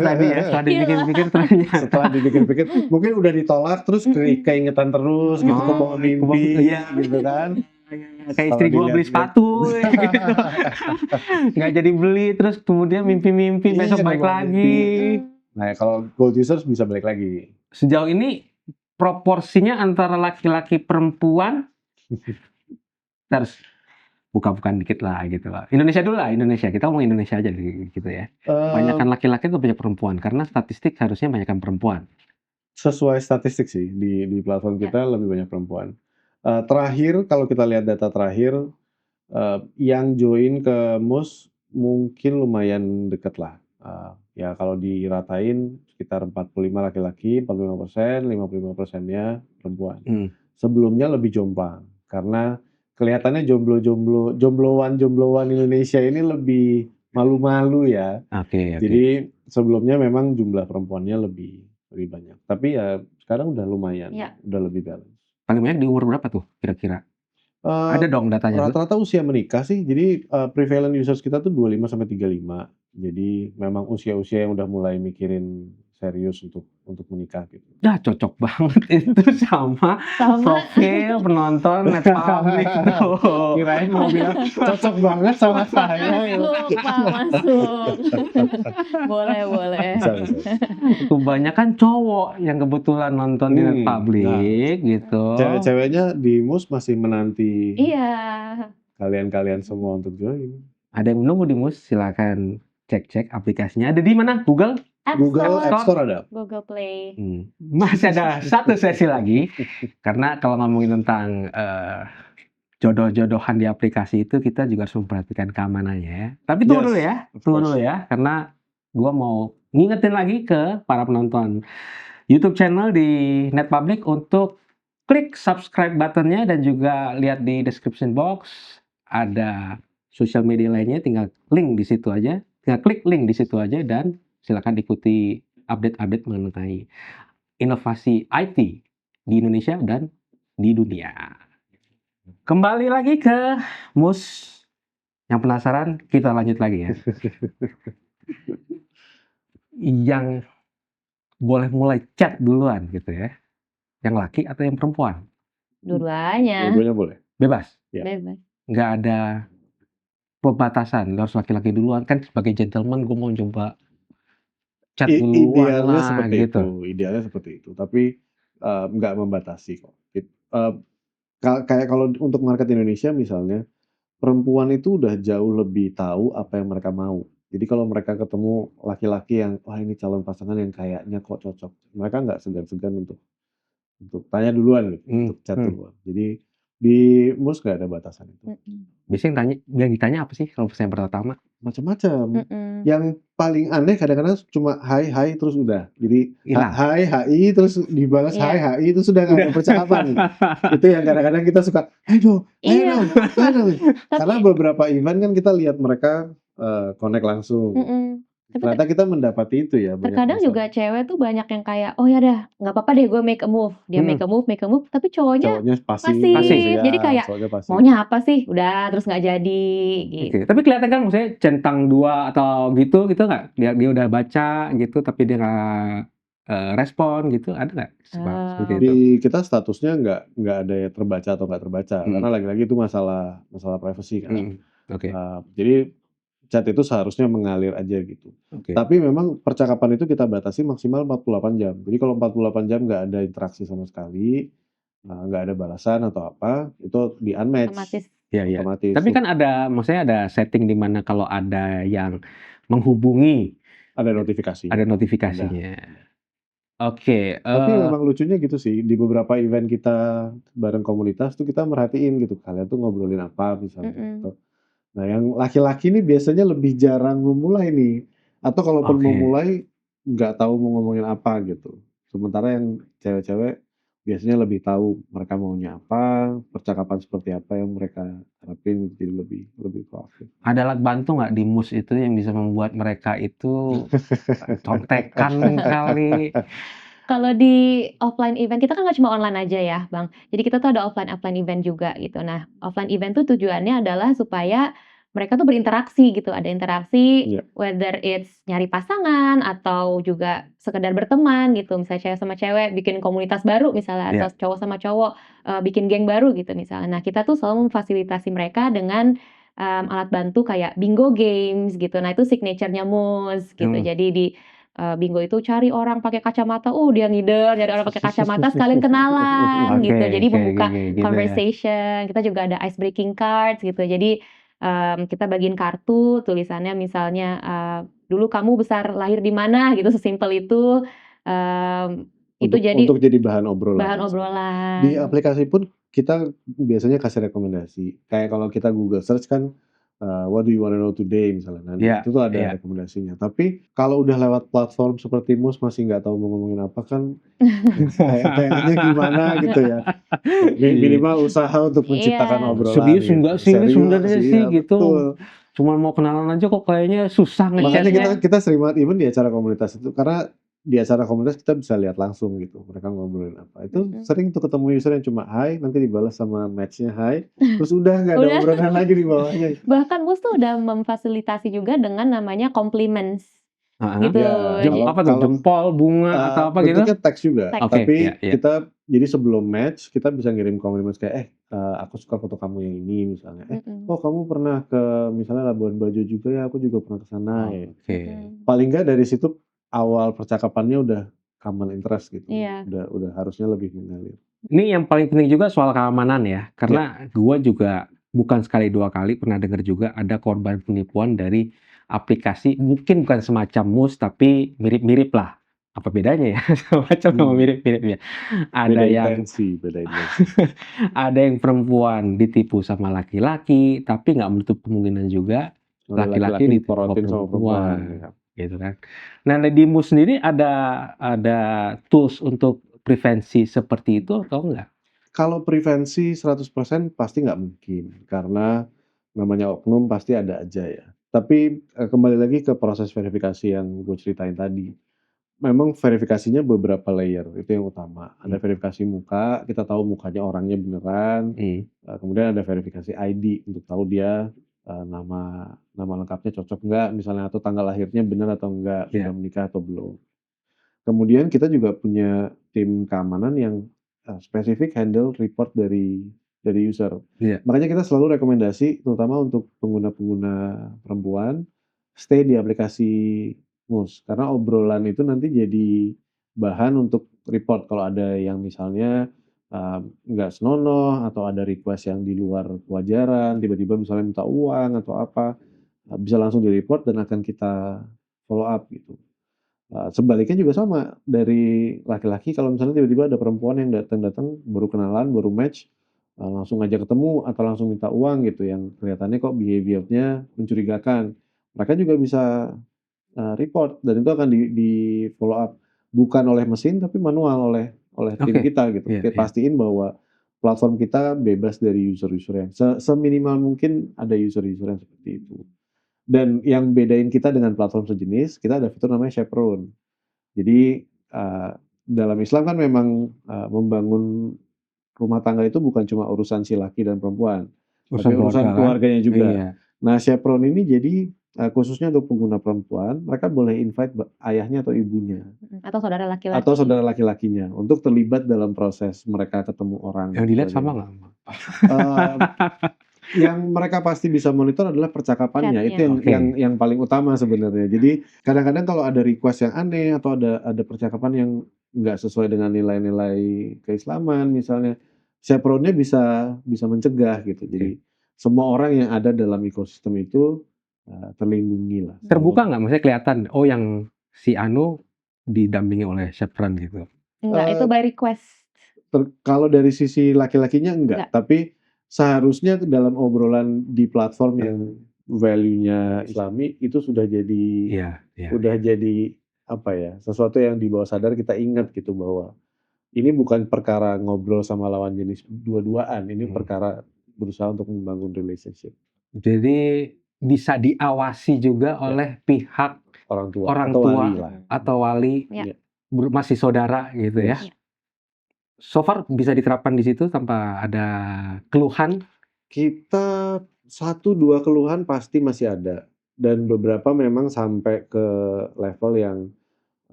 tadi ya. Setelah dipikir-pikir ternyata. Setelah dipikir-pikir, mungkin udah ditolak terus keingetan terus gitu, kebawa mimpi gitu kan. Kayak istri gue beli sepatu gitu. Nggak jadi beli, terus kemudian mimpi-mimpi besok balik lagi. Nah kalau Gold users bisa balik lagi. Sejauh ini proporsinya antara laki-laki perempuan terus buka-bukaan dikit lah gitu lah. Indonesia dulu lah, kita ngomong Indonesia aja gitu ya. Banyakan laki-laki atau banyak perempuan? Karena statistik harusnya banyakan perempuan. Sesuai statistik sih, di platform kita lebih banyak perempuan. Terakhir kalau kita lihat data terakhir, yang join ke MUS mungkin lumayan deket lah. Ya kalau diratain sekitar 45 laki-laki, 45%, 55%-nya perempuan. Sebelumnya lebih jomplang karena kelihatannya jombloan Indonesia ini lebih malu-malu ya. Jadi sebelumnya memang jumlah perempuannya lebih banyak. Tapi ya sekarang udah lumayan, udah lebih balance. Paling banyak di umur berapa tuh kira-kira? Ada dong datanya. Rata-rata usia menikah sih. Jadi prevalent users kita tuh 25 sampai 35. Jadi memang usia-usia yang udah mulai mikirin serius untuk menikah gitu. Cocok banget itu sama profil penonton Netpublic tuh. Kirain mau bilang cocok banget sama saya. Masuk. Boleh. Kebanyakan cowok yang kebetulan nonton di Netpublic gitu. Cewek-ceweknya di MUS masih menanti. Iya. Kalian semua untuk join. Ada yang menunggu di MUS, silakan cek aplikasinya. Ada di mana? Google App Store ada. Google Play. Masih ada satu sesi lagi. Karena kalau ngomongin tentang jodoh-jodohan di aplikasi itu kita juga harus memperhatikan keamanannya ya. Tapi tunggu dulu ya, of tunggu course. dulu ya, karena gua mau ngingetin lagi ke para penonton YouTube channel di Net Public untuk klik subscribe buttonnya dan juga lihat di description box ada sosial media lainnya, tinggal link di situ aja, tinggal klik link di situ aja dan silakan ikuti update-update mengenai inovasi IT di Indonesia dan di dunia. Kembali lagi ke Mus. Yang penasaran, kita lanjut lagi ya. Yang boleh mulai chat duluan gitu ya. Yang laki atau yang perempuan? Dua-duanya. Dua-duanya boleh. Bebas. Ya. Bebas. Nggak ada pembatasan. Lu harus laki-laki duluan. Kan sebagai gentleman gue mau coba chat duluan Idealnya lah seperti gitu. idealnya seperti itu. Tapi nggak membatasi kok. Kayak kalau untuk market Indonesia misalnya, perempuan itu udah jauh lebih tahu apa yang mereka mau. Jadi kalau mereka ketemu laki-laki yang, wah ini calon pasangan yang kayaknya kok cocok, mereka nggak segan-segan untuk tanya duluan gitu, untuk chat duluan. Jadi di MUS nggak ada batasan itu. Biasanya yang ditanya apa sih kalau pertanyaan pertama? Macam-macam. Yang paling aneh kadang-kadang cuma hai terus udah. Jadi Hilang. hai HI terus dibalas Iya. hai HI itu sudah nggak ada percakapan. Itu yang kadang-kadang kita suka, ayo Iya. dong. Karena beberapa event kan kita lihat mereka connect langsung. Tapi Ternyata kita mendapati itu ya. banyak terkadang masalah. juga cewek tuh banyak yang kayak, oh ya dah, nggak apa-apa deh gue make a move. Dia make a move, tapi cowoknya Cowoknya pasif. pasif. Jadi kayak, cowoknya pasif. maunya apa sih? Udah, terus nggak jadi gitu. Oke. Tapi kelihatan kan maksudnya centang dua atau gitu nggak? Dia udah baca gitu tapi dia nggak respon gitu, ada nggak seperti itu? Di kita statusnya nggak ada yang terbaca atau nggak terbaca, karena lagi-lagi itu masalah privacy kan. Oke. Jadi chat itu seharusnya mengalir aja gitu. Oke. Tapi memang percakapan itu kita batasi maksimal 48 jam. Jadi kalau 48 jam nggak ada interaksi sama sekali, nggak ada balasan atau apa, itu di unmatch. Otomatis. Iya. Otomatis. Tapi kan maksudnya ada setting di mana kalau ada yang menghubungi ada notifikasi. ada notifikasinya. Oke. Tapi memang lucunya gitu sih, di beberapa event kita bareng komunitas tuh kita merhatiin gitu, kalian tuh ngobrolin apa misalnya. Gitu. Nah yang laki-laki nih biasanya lebih jarang memulai nih, atau kalaupun mau mulai nggak tahu mau ngomongin apa gitu. Sementara yang cewek-cewek biasanya lebih tahu mereka maunya apa, percakapan seperti apa yang mereka harapin, jadi lebih proaktif. Ada alat bantu nggak di MUS itu yang bisa membuat mereka itu contekan kali? Kalau di offline event, kita kan nggak cuma online aja ya, Bang. Jadi kita tuh ada offline event juga gitu. Nah, offline event tuh tujuannya adalah supaya mereka tuh berinteraksi gitu. Ada interaksi, whether it's nyari pasangan atau juga sekedar berteman gitu. Misalnya cewek sama cewek bikin komunitas baru misalnya, atau cowok sama cowok bikin geng baru gitu misalnya. Nah, kita tuh selalu memfasilitasi mereka dengan alat bantu kayak bingo games gitu. Nah, itu signature-nya MUS gitu. Jadi di bingo itu cari orang pakai kacamata, dia ngider nyari orang pakai kacamata sekalian kenalan gitu. Jadi membuka conversation. Kita juga ada ice breaking cards gitu. Jadi kita bagiin kartu tulisannya misalnya dulu kamu besar lahir di mana gitu, sesimpel itu. Untuk jadi bahan obrolan. Di Di aplikasi pun kita biasanya kasih rekomendasi. Kayak kalau kita Google search kan, what do you wanna know today misalnya. Nah, itu tuh ada rekomendasinya. Tapi kalau udah lewat platform seperti MUS masih nggak tahu mau ngomongin apa kan, kayaknya gimana gitu ya. Minimal usaha untuk menciptakan obrolan. Serius enggak sih ini sebenarnya sih gitu. Betul. Cuma mau kenalan aja kok kayaknya susah Makanya kita sering banget even di acara komunitas itu, karena di acara komunitas kita bisa lihat langsung gitu mereka ngobrolin apa. Itu sering tuh ketemu user yang cuma hai nanti dibalas sama match-nya hai, terus udah nggak ada obrolan lagi di bawahnya. Bahkan MUS tuh udah memfasilitasi juga dengan namanya compliments gitu. Apa tuh, jempol, bunga atau apa gitu? Bentuknya teks juga. Tapi kita jadi sebelum match kita bisa ngirim compliments kayak aku suka foto kamu yang ini misalnya. Oh kamu pernah ke misalnya Labuan Bajo juga ya, aku juga pernah ke sana ya. Paling nggak dari situ awal percakapannya udah common interest gitu. Udah harusnya lebih mengalir. Ini yang paling penting juga soal keamanan ya. Karena gua juga bukan sekali dua kali pernah dengar juga ada korban penipuan dari aplikasi, mungkin bukan semacam MUS tapi mirip-mirip lah. apa bedanya ya? Macam sama Hmm. mirip-mirip ya. Beda Ada yang intensi, beda intensi. ada yang perempuan ditipu sama laki-laki, tapi nggak menutup kemungkinan juga Oleh laki-laki laki-laki ditipu sama diporotin sama perempuan. perempuan, gitu kan. Nah, di MUS sendiri ada tools untuk prevensi seperti itu atau enggak? Kalau prevensi 100% pasti nggak mungkin, karena namanya oknum pasti ada aja ya. Tapi, kembali lagi ke proses verifikasi yang gue ceritain tadi. Memang verifikasinya beberapa layer, itu yang utama. Ada Hmm. verifikasi muka, kita tahu mukanya orangnya beneran, kemudian ada verifikasi ID untuk tahu dia, nama nama lengkapnya cocok nggak misalnya, atau tanggal lahirnya benar atau enggak, sudah Iya. menikah atau belum. Kemudian kita juga punya tim keamanan yang, spesifik handle report dari user. Iya. Makanya kita selalu rekomendasi terutama untuk pengguna-pengguna perempuan, stay di aplikasi MUS. Karena obrolan itu nanti jadi bahan untuk report kalau ada yang misalnya, nggak senonoh atau ada request yang di luar kewajaran, tiba-tiba misalnya minta uang atau apa, bisa langsung di-report dan akan kita follow up gitu. Sebaliknya juga sama, dari laki-laki kalau misalnya tiba-tiba ada perempuan yang datang-datang, baru kenalan, baru match, langsung ngajak ketemu atau langsung minta uang gitu, yang kelihatannya kok behavior-nya mencurigakan. Mereka juga bisa, report dan itu akan di-follow up, bukan oleh mesin tapi manual oleh tim Oke. kita gitu. Iya, Kita iya. pastiin bahwa platform kita bebas dari user-user yang seminimal mungkin ada user-user yang seperti itu. Dan yang bedain kita dengan platform sejenis, kita ada fitur namanya chaperone. Jadi, dalam Islam kan memang, membangun rumah tangga itu bukan cuma urusan si laki dan perempuan, tapi Urusan keluarga urusan kan? keluarganya juga. Iya. Nah, chaperone ini jadi, khususnya untuk pengguna perempuan, mereka boleh invite ayahnya atau ibunya, Atau saudara laki-laki. atau saudara laki-lakinya untuk terlibat dalam proses mereka ketemu orang Yang dan dilihat sama sebagainya. nggak? Yang mereka pasti bisa monitor adalah percakapannya, itu Chat-nya. Oke. yang paling utama sebenarnya. Jadi kadang-kadang kalau ada request yang aneh atau ada percakapan yang nggak sesuai dengan nilai-nilai keislaman misalnya, chaperone-nya bisa mencegah gitu. Oke. Jadi semua orang yang ada dalam ekosistem itu, terlindungi lah. Terbuka nggak? Maksudnya kelihatan, oh yang si Anu didampingi oleh chaperone gitu? Enggak, itu Eee, by request. Kalau dari sisi laki-lakinya enggak, Enggak. tapi seharusnya dalam obrolan di platform yang value-nya Islami itu Iya, iya. udah jadi apa ya, sesuatu yang di bawah sadar kita ingat gitu bahwa ini bukan perkara ngobrol sama lawan jenis dua-duaan, ini Mhm. perkara berusaha untuk membangun relationship. Jadi bisa diawasi juga Ya, oleh pihak orang tua orang atau tua wali lah. atau wali, Ya. Iya, masih saudara gitu ya? yes. So far bisa diterapkan di situ tanpa ada keluhan? Kita 1, 2 keluhan pasti masih ada dan beberapa memang sampai ke level yang,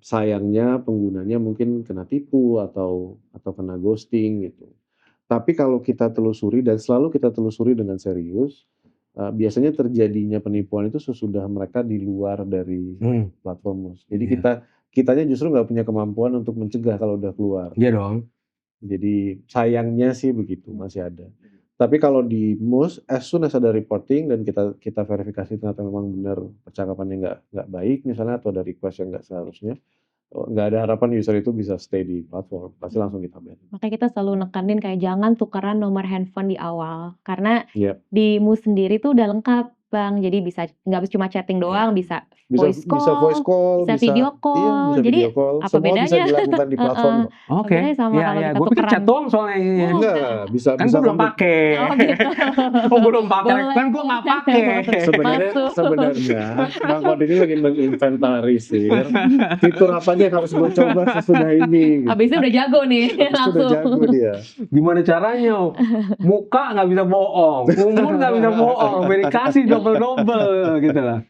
sayangnya penggunanya mungkin kena tipu atau kena ghosting gitu. Tapi kalau kita telusuri dan selalu kita telusuri dengan serius, biasanya terjadinya penipuan itu sesudah mereka di luar dari platform MUS. Jadi Iya. kitanya justru nggak punya kemampuan untuk mencegah kalau udah keluar. Iya dong. Jadi sayangnya sih begitu, masih ada. Tapi kalau di MUS, as soon as ada reporting dan kita verifikasi ternyata memang benar percakapannya nggak baik misalnya atau ada request yang nggak seharusnya, nggak ada harapan user itu bisa stay di platform, pasti langsung kita ban. Makanya kita selalu nekanin kayak jangan tukeran nomor handphone di awal. Karena Yap. di MUS sendiri tuh udah lengkap, Bang. Jadi bisa nggak cuma chatting doang, bisa voice Bisa voice call, bisa video iya call. bisa Jadi video call, apa semua bisa bedanya? dilakukan di platform Heeh. kok. Oke. Bedanya sama Iya, kalau iya. kita Gue pikir chat tukeran. doang soalnya ini. Oh, Enggak, enggak. bisa Kan bisa gue belum komit. pakai. Oh gitu. Oh, gue belum pakai. Boleh. Kan gue nggak pakai. Sebenarnya Bang Kod ini lagi menginventarisir fitur apa aja yang harus gue coba sesudah ini gitu. Habis itu udah jago nih, Habis itu udah langsung. jago dia. Gimana caranya? Muka nggak bisa bohong, umur nggak bisa bohong, verifikasi double gitu lah.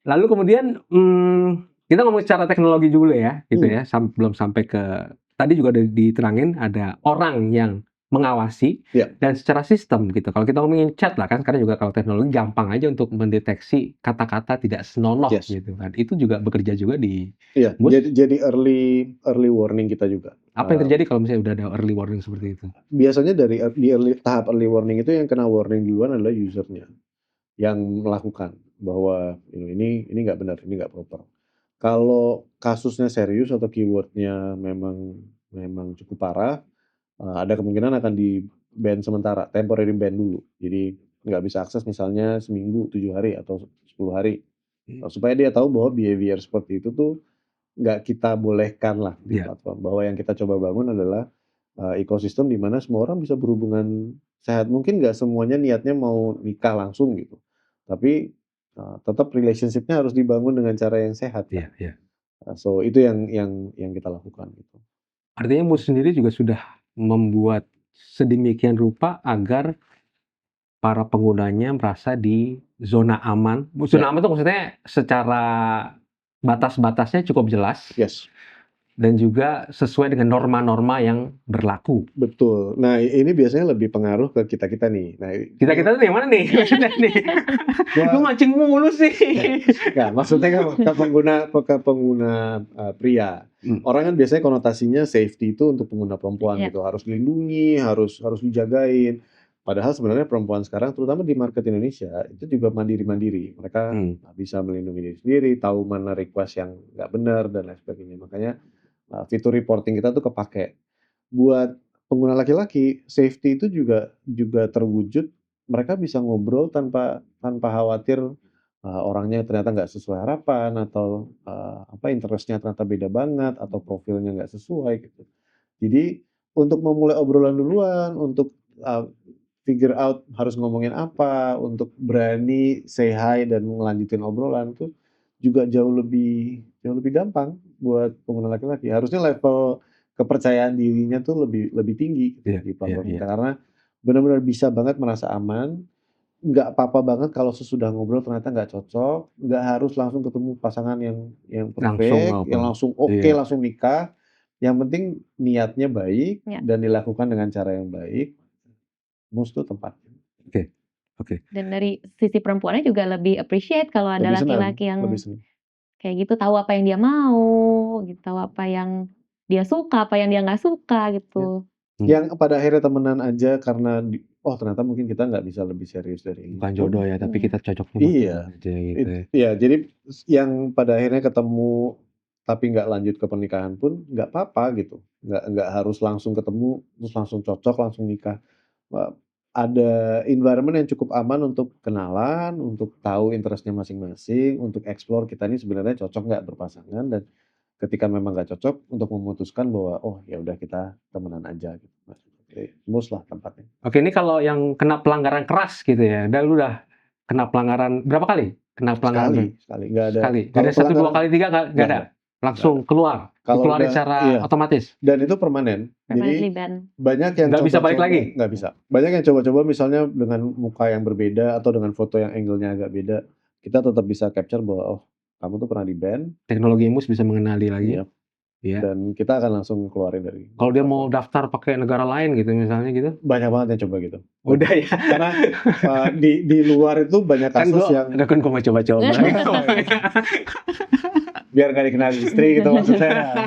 Lalu kemudian kita ngomong secara teknologi dulu ya, gitu ya. Belum sampai ke tadi juga udah diterangin ada orang yang mengawasi Ya. dan secara sistem gitu. Kalau kita ngomongin chat lah kan, sekarang juga kalau teknologi gampang aja untuk mendeteksi kata-kata tidak senonoh Yes. gitu kan. Itu juga bekerja juga di Iya, MUS. jadi early warning kita juga. Apa yang terjadi kalau misalnya udah ada early warning seperti itu? Biasanya tahap early warning itu yang kena warning duluan adalah usernya yang melakukan bahwa ini nggak benar, ini nggak proper. Kalau kasusnya serius atau keyword-nya memang cukup parah, ada kemungkinan akan di-ban sementara, temporary ban dulu. Jadi nggak bisa akses misalnya seminggu, 7 hari atau 10 hari. Supaya dia tahu bahwa behavior seperti itu tuh nggak kita bolehkan lah di Iya. platform. Bahwa yang kita coba bangun adalah, ekosistem di mana semua orang bisa berhubungan sehat. Mungkin nggak semuanya niatnya mau nikah langsung gitu, tapi, tetap relationship-nya harus dibangun dengan cara yang sehat Iya, kan. iya. So itu yang kita lakukan gitu. Artinya Mus sendiri juga sudah membuat sedemikian rupa agar para penggunanya merasa di zona aman. Ya. Zona aman itu maksudnya secara batas-batasnya cukup jelas Yes, dan juga sesuai dengan norma-norma yang berlaku. betul. Nah ini biasanya lebih pengaruh ke kita-kita nih. Nah Kita-kita tuh yang mana nih maksudnya nih? Lu mancing mulu sih. nggak, maksudnya kan ke pengguna, pria. Orang kan biasanya konotasinya safety itu untuk pengguna perempuan Iya. gitu, harus dilindungi, harus dijagain. Padahal sebenarnya perempuan sekarang terutama di market Indonesia itu juga mandiri-mandiri. Mereka bisa melindungi diri sendiri, tahu mana request yang nggak benar dan lain sebagainya. Makanya, fitur reporting kita tuh kepake. Buat pengguna laki-laki, safety itu juga terwujud, mereka bisa ngobrol tanpa khawatir, orangnya ternyata nggak sesuai harapan atau, interest-nya ternyata beda banget atau profilnya nggak sesuai gitu. Jadi untuk memulai obrolan duluan, untuk, figure out harus ngomongin apa, untuk berani say hi dan ngelanjutin obrolan tuh juga jauh lebih gampang buat pengguna laki-laki. Harusnya level kepercayaan dirinya tuh lebih tinggi gitu Iya, di iya, platform iya. kita, karena benar-benar bisa banget merasa aman, nggak apa-apa banget kalau sesudah ngobrol ternyata nggak cocok, nggak harus langsung ketemu pasangan yang Langsung perfect, yang apa? langsung oke, Iya. langsung nikah, yang penting niatnya baik Ya. dan dilakukan dengan cara yang baik, MUS tuh tempatnya. Oke. Dan dari sisi perempuannya juga lebih appreciate kalau ada Lebih senang, laki-laki yang lebih senang. kayak gitu, tahu apa yang dia mau, gitu, tahu apa yang dia suka, apa yang dia nggak suka gitu. Yang pada akhirnya temenan aja karena oh ternyata mungkin kita nggak bisa lebih serius dari ini Bukan pun. jodoh ya, tapi kita cocoknya buat Iya, temen aja gitu ya. iya, jadi yang pada akhirnya ketemu tapi nggak lanjut ke pernikahan pun nggak apa-apa gitu, nggak harus langsung ketemu terus langsung cocok langsung nikah. Ada environment yang cukup aman untuk kenalan, untuk tahu interest-nya masing-masing, untuk explore kita ini sebenarnya cocok nggak berpasangan, dan ketika memang nggak cocok untuk memutuskan bahwa, "Oh ya udah kita temenan aja," gitu, Mas. MUS lah tempatnya. Oke, ini kalau yang kena pelanggaran keras gitu ya, dan lu udah kena pelanggaran berapa kali? Kena pelanggaran Sekali, nggak ada. sekali? Nggak Kalau ada 1, 2 pelanggaran kali, 3 nggak ada? Langsung keluar? Kalau Dikeluarin udah secara iya, otomatis? dan itu permanen. Permanently Jadi ban. banyak yang Nggak bisa balik coba-coba lagi? nggak bisa. Banyak yang coba-coba misalnya dengan muka yang berbeda atau dengan foto yang angle-nya agak beda, kita tetap bisa capture bahwa, oh kamu tuh pernah di-ban. Teknologi MUS bisa mengenali lagi? Iya. Iya. Dan kita akan langsung keluarin dari Kalau dia mau daftar pakai negara lain gitu misalnya gitu? banyak banget yang coba gitu. Udah ya? Karena, di luar itu banyak Kan kasus gua yang mau coba-coba. biar nggak dikenal istri gitu maksud saya.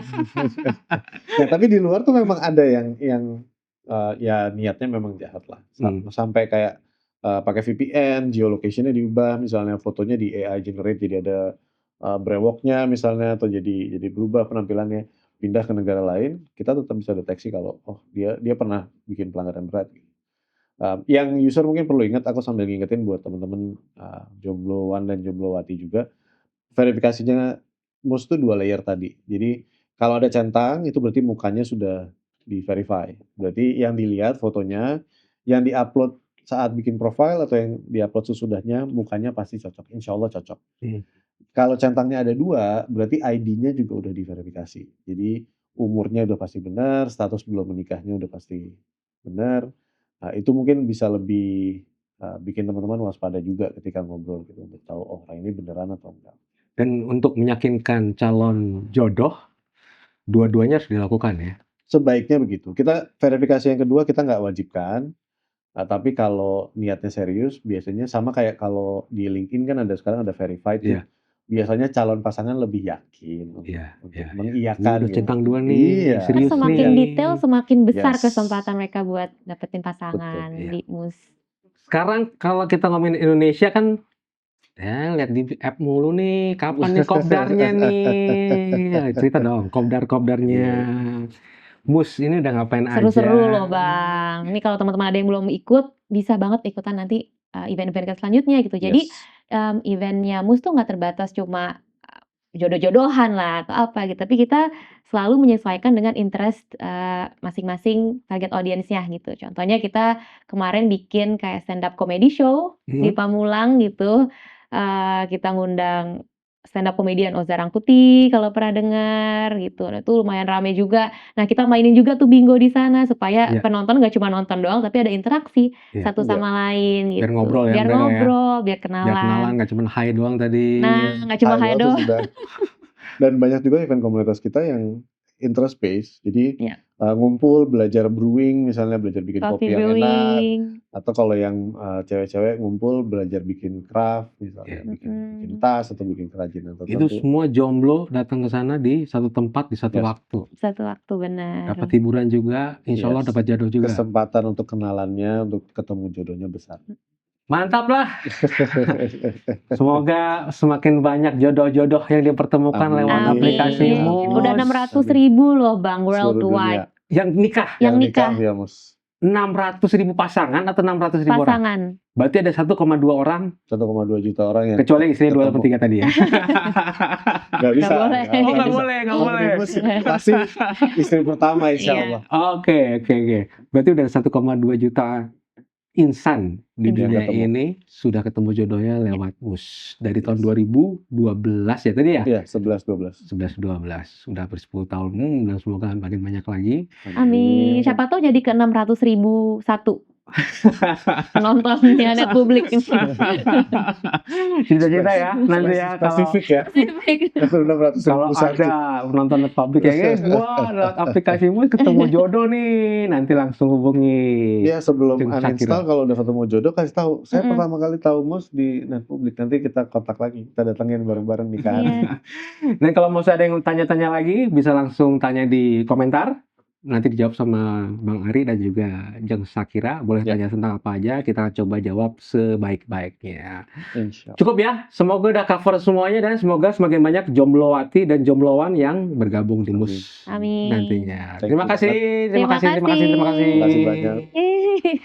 Nah, tapi di luar tuh memang ada yang ya niatnya memang jahat lah. Sampai kayak, pakai VPN, geolocation-nya diubah, misalnya fotonya di AI generate jadi ada, brewoknya misalnya atau jadi berubah penampilannya, pindah ke negara lain, kita tetap bisa deteksi kalau, oh dia pernah bikin pelanggaran berat. Yang user mungkin perlu ingat, aku sambil ngingetin buat teman-teman, jombloan dan jomblowati juga, verifikasinya MUS tuh 2 layer tadi. Jadi kalau ada centang itu berarti mukanya sudah di-verify. Berarti yang dilihat fotonya, yang di-upload saat bikin profile atau yang di-upload sesudahnya mukanya pasti cocok, insya Allah cocok. Kalau centangnya ada 2, berarti ID-nya juga udah diverifikasi. Jadi umurnya udah pasti benar, status belum menikahnya udah pasti benar. Nah, itu mungkin bisa lebih, bikin teman-teman waspada juga ketika ngobrol gitu untuk tahu, oh orang ini beneran atau enggak. Dan untuk meyakinkan calon jodoh, dua-duanya harus dilakukan ya? Sebaiknya begitu. Kita verifikasi yang kedua kita nggak wajibkan, tapi kalau niatnya serius biasanya sama kayak kalau di LinkedIn kan ada sekarang ada verified tuh. Iya. Biasanya calon pasangan lebih yakin untuk Iya. mengiyakan Udah gitu. centang 2 nih, Iya. serius Semakin nih. detail, semakin besar Yes. kesempatan mereka buat dapetin pasangan Betul, iya. di MUS. Sekarang kalau kita ngomongin Indonesia kan Ya, lihat di app mulu nih, kapan nih kopdarnya nih? Cerita dong, kopdar-kopdarnya. Iya. Mus ini udah ngapain aja? Seru-seru loh Bang. Ini kalau teman-teman ada yang belum ikut, bisa banget ikutan nanti event-event kita selanjutnya gitu. Jadi Yes. eventnya Mus tuh nggak terbatas cuma jodoh-jodohan lah atau apa gitu, tapi kita selalu menyesuaikan dengan interest masing-masing target audiensnya gitu. Contohnya kita kemarin bikin kayak stand up comedy show di Mhm. Pamulang gitu. Kita ngundang stand up comedian Oza Rangkuti kalau pernah dengar gitu. Nah, itu lumayan rame juga. Nah, kita mainin juga tuh bingo di sana supaya Iya. penonton nggak cuma nonton doang tapi ada interaksi Iya. satu Iya. sama lain Biar gitu. ngobrol ya Biar mereka ya. ngobrol, biar Biar kenalan, kenalan. nggak cuma hai doang tadi. Nah, nggak cuma Hai hai doang tuh doang. sudah. Dan banyak juga event komunitas kita yang interest based. Jadi Iya. ngumpul belajar brewing, misalnya belajar bikin Coffee kopi yang enak, brewing. atau kalau yang cewek-cewek ngumpul belajar bikin craft, misalnya Iya. bikin tas atau bikin kerajinan Itu tertentu. semua jomblo datang ke sana di satu tempat di satu Yes. waktu. Satu waktu, benar. Dapat hiburan juga, insya Allah Yes. dapat jodoh juga. Kesempatan untuk kenalannya, untuk ketemu jodohnya besar. Mantap lah. Semoga semakin banyak jodoh-jodoh yang dipertemukan Amin. lewat aplikasimu. Udah Amin. 600.000 loh Bang, Seluruh worldwide. dunia. Yang nikah, Yang nikah. ya Mus. 600.000 pasangan atau 600.000 orang? Pasangan. Berarti ada 1,2 orang, 1,2 juta orang yang kecuali istrinya 2 atau 3 tadi ya. nggak bisa. Nggak boleh. Oh, nggak boleh, nggak Kalau boleh. Mus pasti istri pertama insya Iya. Allah. Oke. Berarti udah 1,2 juta insan di Iya. dunia Ketemu. ini sudah ketemu jodohnya lewat Mus. Dari tahun 2012 ya tadi ya? Iya, 11-12. 11-12. Sudah hampir 10 tahun. Dan semoga makin banyak lagi. Amin. Siapa tahu jadi ke 600.001 penontonnya Net Publik ini. Cita-cita ya nanti ya kalau Spesifik ya. kalau ada penonton Net Publik ya, gua lewat aplikasimu ketemu jodoh nih, nanti langsung hubungi. Ya sebelum Tim uninstall Shakira. kalau udah ketemu jodoh kasih tahu. Saya Mm-mm. pertama kali tahu Mus di Net Publik. Nanti kita kontak lagi. Kita datangin bareng-bareng nikahan. Iya. Dan kalau mau ada yang tanya-tanya lagi, bisa langsung tanya di komentar. Nanti dijawab sama Bang Ari dan juga Jeng Shakira. Boleh Ya. tanya tentang apa aja, kita coba jawab sebaik-baiknya. Insya Allah. Cukup ya, semoga udah cover semuanya dan semoga semakin banyak jomblowati dan jomblowan yang bergabung di MUS Amin. nantinya. Thank Terima you. kasih. Terima kasih. Terima kasih banyak. Ih.